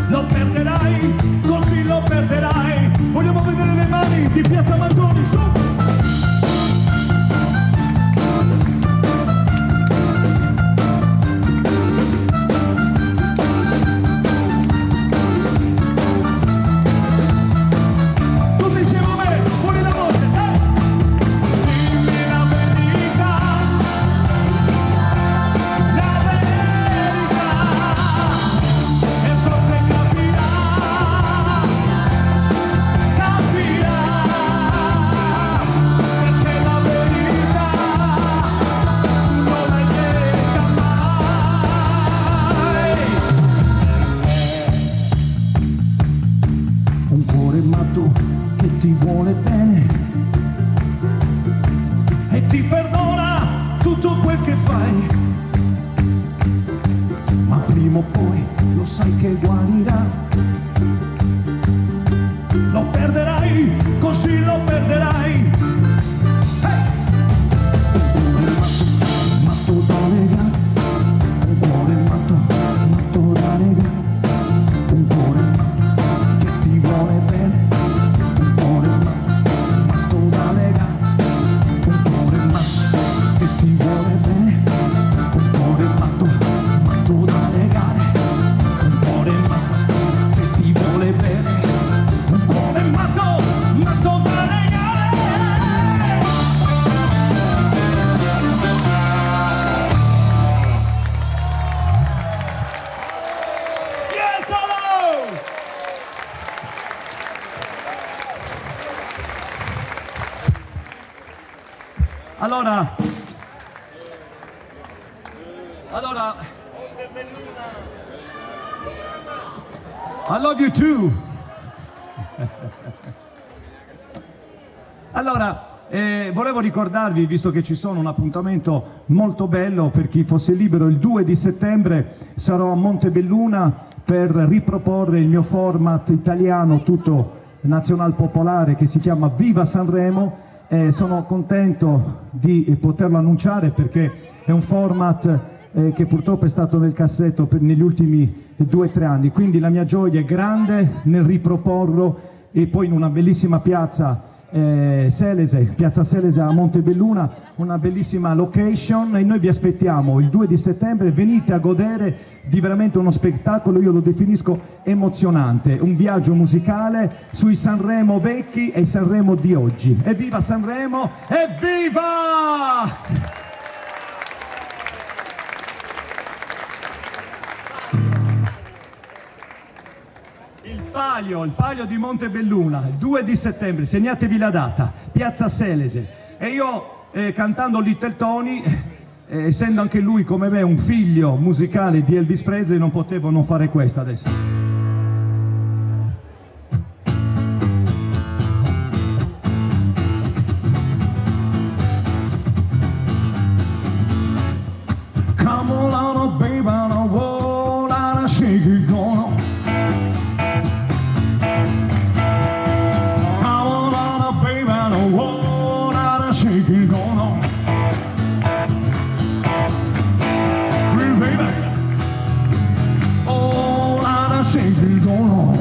lo perderai, così lo perderai. Vogliamo vedere le mani di Piazza Manzoni, su! Che ti vuole bene e ti perdona tutto quel che fai, ma prima o poi lo sai che guarirà. Lo perderai, così lo perderai. Hey! Un cuore matto da legare, un cuore matto da legare, un cuore matto che ti vuole bene. Allora, I love you too. Allora, volevo ricordarvi, visto che ci sono un appuntamento molto bello per chi fosse libero, il 2 di settembre sarò a Montebelluna per riproporre il mio format italiano tutto nazional popolare che si chiama Viva Sanremo. Sono contento di poterlo annunciare perché è un format che purtroppo è stato nel cassetto negli ultimi 2 o 3 anni, quindi la mia gioia è grande nel riproporlo, e poi in una bellissima piazza Selese, piazza Selese a Montebelluna, una bellissima location, e noi vi aspettiamo il 2 di settembre. Venite a godere di veramente uno spettacolo, io lo definisco emozionante, un viaggio musicale sui Sanremo vecchi e i Sanremo di oggi. Evviva Sanremo, evviva! Il Palio di Montebelluna, il 2 di settembre, segnatevi la data, Piazza Selese. E io cantando Little Tony, essendo anche lui come me un figlio musicale di Elvis Presley, non potevo non fare questa adesso. Come on, baby, on a wall, and I shake it going on. Come on, baby, on a wall, and I shake it going on. Real baby, oh, and I shake it going on.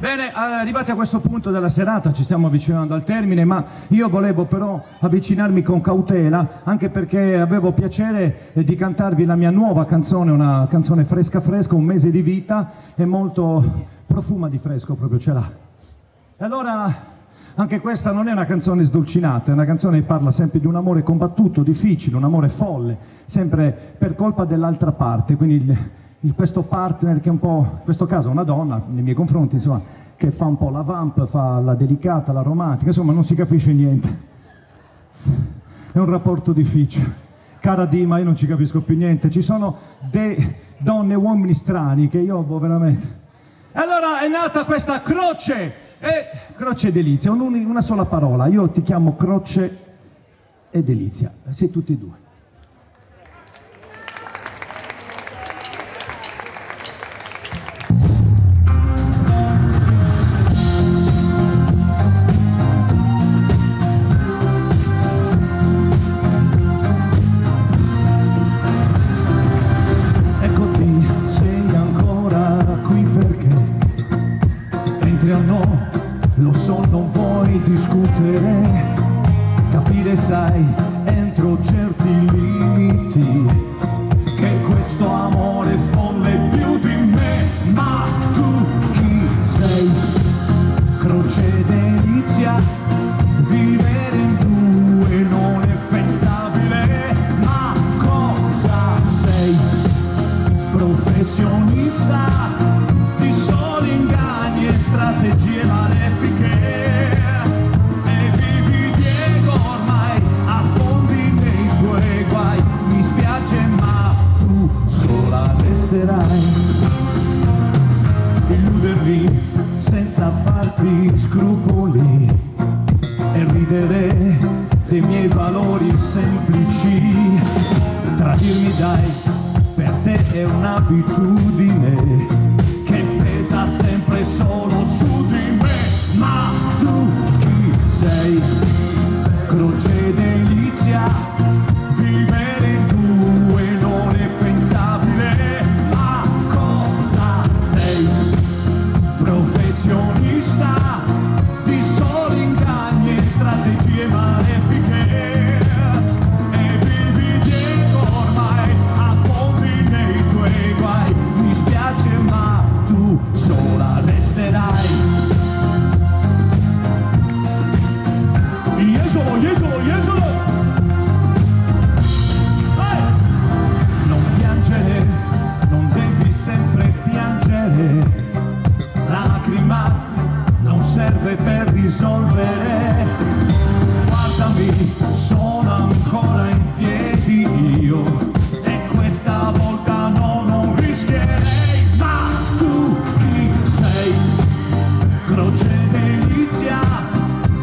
Bene, arrivati a questo punto della serata, ci stiamo avvicinando al termine, ma io volevo però avvicinarmi con cautela, anche perché avevo piacere di cantarvi la mia nuova canzone, una canzone fresca fresca, un mese di vita, e molto profuma di fresco, proprio ce l'ha. E allora, anche questa non è una canzone sdolcinata, è una canzone che parla sempre di un amore combattuto, difficile, un amore folle, sempre per colpa dell'altra parte, quindi questo partner che è un po', in questo caso una donna nei miei confronti, insomma, che fa un po' la vamp, fa la delicata, la romantica, insomma non si capisce niente. È un rapporto difficile. Cara Dima, io non ci capisco più niente, ci sono donne e uomini strani che io veramente... Allora è nata questa Croce e Delizia, una sola parola, io ti chiamo Croce e Delizia, sei tutti e due. O no, lo so, non vuoi discutere, capire sai entro certi limiti che questo amore folle più di me. Ma tu chi sei? Croce Delizia, vivere in due non è pensabile. Ma cosa sei? Professionista di soli inganni e strategie malefiche, e vivi Diego ormai, affondi nei tuoi guai. Mi spiace ma tu sola resterai, illudermi senza farti scrupoli e ridere dei miei valori semplici. Tradirmi dai, per te è un'abitudine che pesa sempre solo su di me. Ma tu chi sei? Croce Delizia, vivere in due non è pensabile. Ma cosa sei? Professionista di soli inganni e strategie malefiche, e vivi Diego ormai, affondi nei tuoi guai. Mi spiace ma tu sola resterai. Jesolo! Non piangere, non devi sempre piangere, la lacrima non serve per risolvere. Guardami, sono ancora in piedi io, e questa volta no, non rischierei. Ma tu chi sei? Croce Delizia,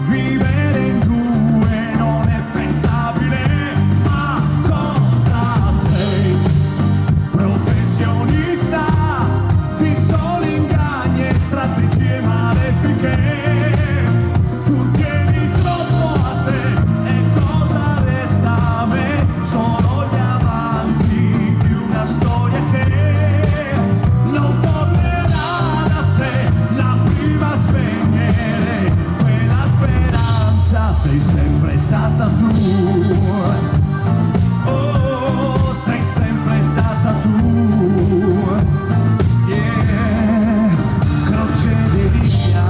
vivere in due non è pensabile. Ma cosa sei? Professionista di soli inganni e strategie malefiche. Tu tieni troppo a te, e cosa resta a me? Sono gli avanzi di una storia che non tornerà da sé. La prima a spegnere quella speranza sei sempre stata tu. Oh, sei sempre stata tu. Yeah, Croce Delizia.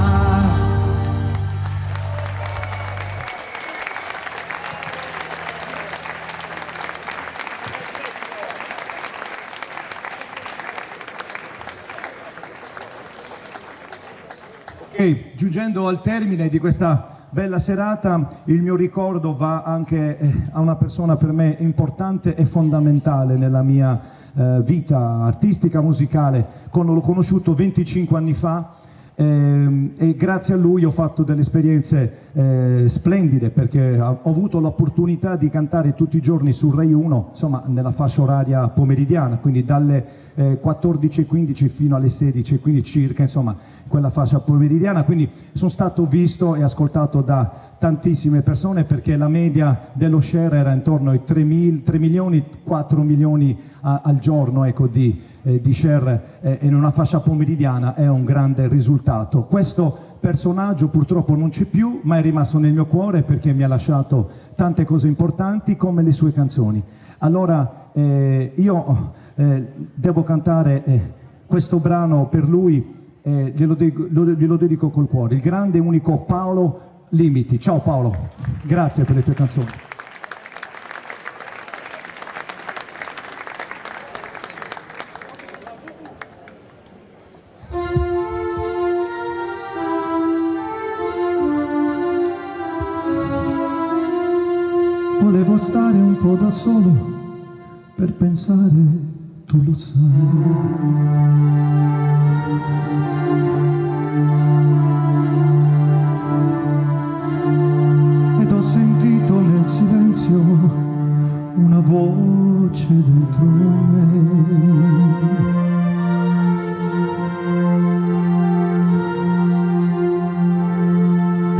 E giungendo al termine di questa bella serata, il mio ricordo va anche a una persona per me importante e fondamentale nella mia vita artistica, musicale. L'ho conosciuto 25 anni fa e grazie a lui ho fatto delle esperienze splendide, perché ho avuto l'opportunità di cantare tutti i giorni su Rai 1, insomma nella fascia oraria pomeridiana, quindi dalle 14:15 fino alle 16:15 circa, insomma quella fascia pomeridiana, quindi sono stato visto e ascoltato da tantissime persone, perché la media dello share era intorno ai 3 milioni, 4 milioni al giorno, ecco, di share in una fascia pomeridiana. È un grande risultato. Questo personaggio purtroppo non c'è più, ma è rimasto nel mio cuore perché mi ha lasciato tante cose importanti come le sue canzoni. Allora io devo cantare questo brano per lui, glielo dedico col cuore, il grande unico Paolo Limiti. Ciao Paolo, grazie per le tue canzoni. Volevo stare un po' da solo per pensare, tu lo sai. Ed ho sentito nel silenzio una voce dentro me.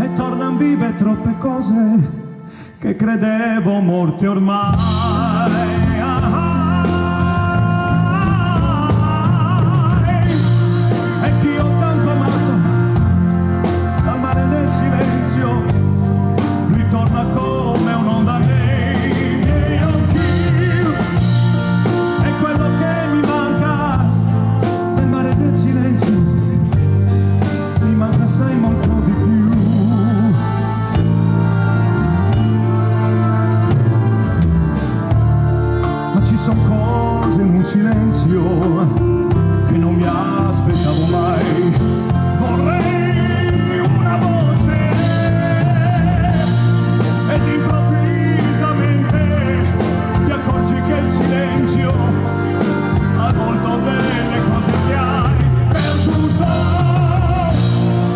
E tornan vive troppe cose che credevo morti ormai. E chi ho tanto amato, dal mare nel silenzio, ritorna come un'onda nei miei occhi. E quello che mi manca, nel mare del silenzio, mi manca sai molto di più. Sono cose in un silenzio che non mi aspettavo mai. Vorrei una voce ed improvvisamente ti accorgi che il silenzio ha molto delle cose che hai perduto.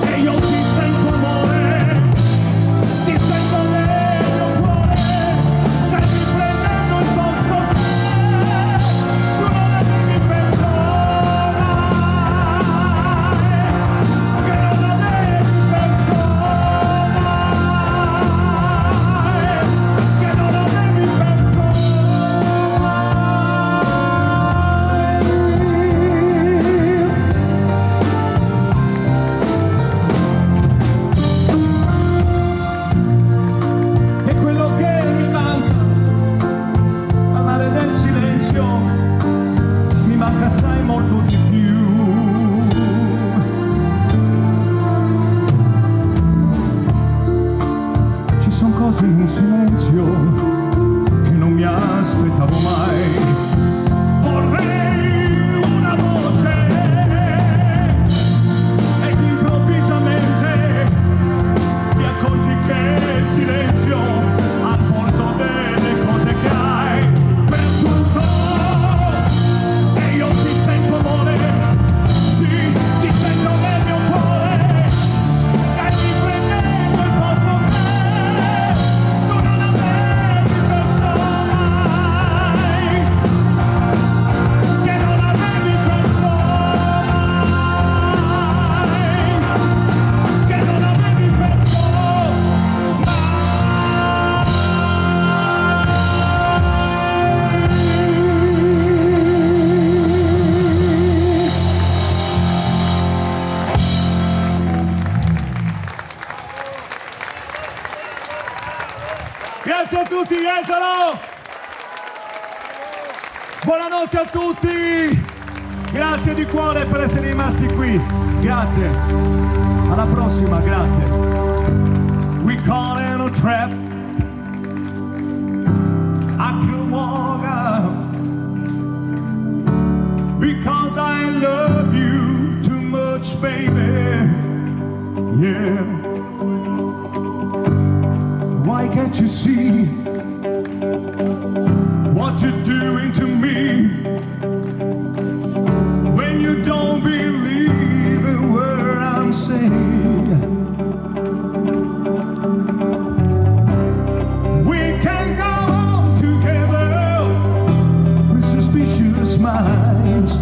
E io ti sento amore, ti sento nel mio cuore, stai riprendendo il posto. In un silenzio che non mi aspettavo mai. Vorrei una voce ed improvvisamente ti accorgi che il silenzio ha il volto delle cose che hai perduto. E io ti sento amore, sì, ti sento nel mio cuore, stai riprendendo il posto che grazie a tutti, Esalo! Buonanotte a tutti! Grazie di cuore per essere rimasti qui. Grazie. Alla prossima, grazie. We caught in a trap. I can walk out because I love you too much, baby. Yeah. Why can't you see what you're doing to me when you don't believe a word I'm saying? We can go on together with suspicious minds,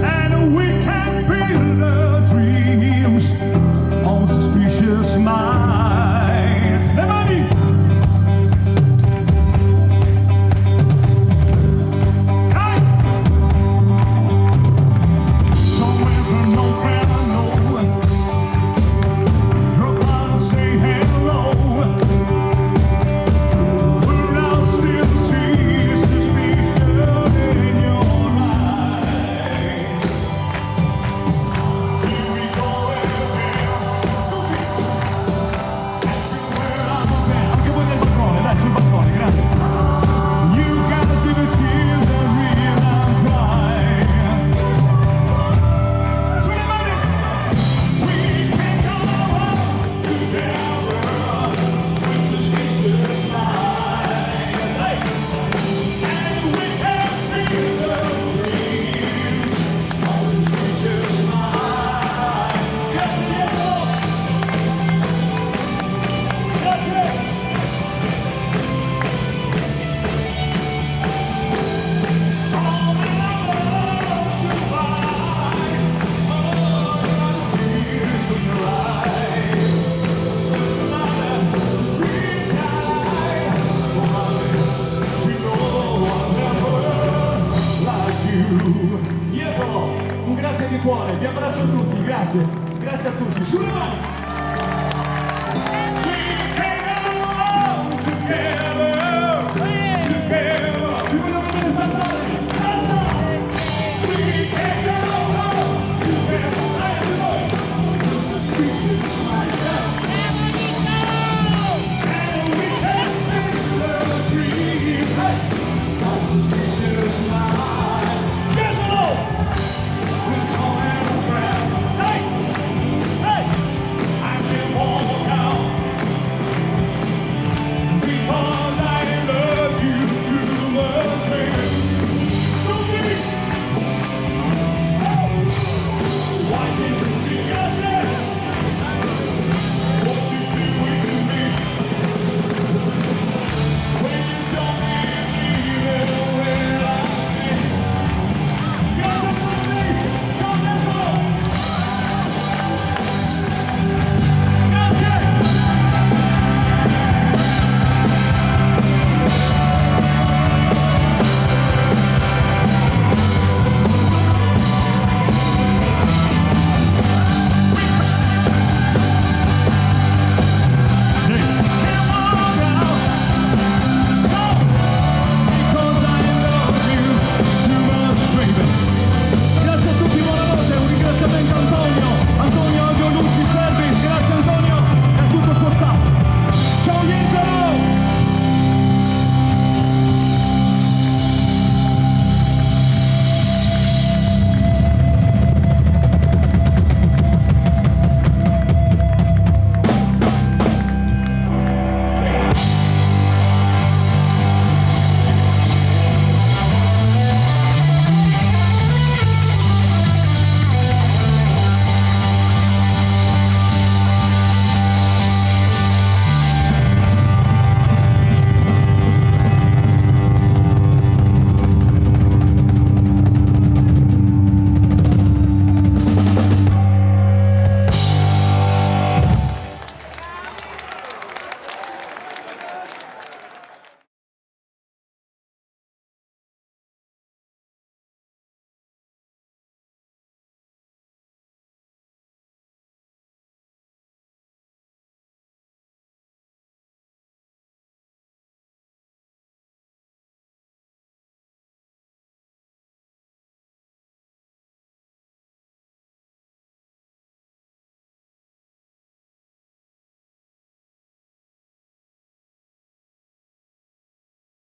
and we can build Yeah.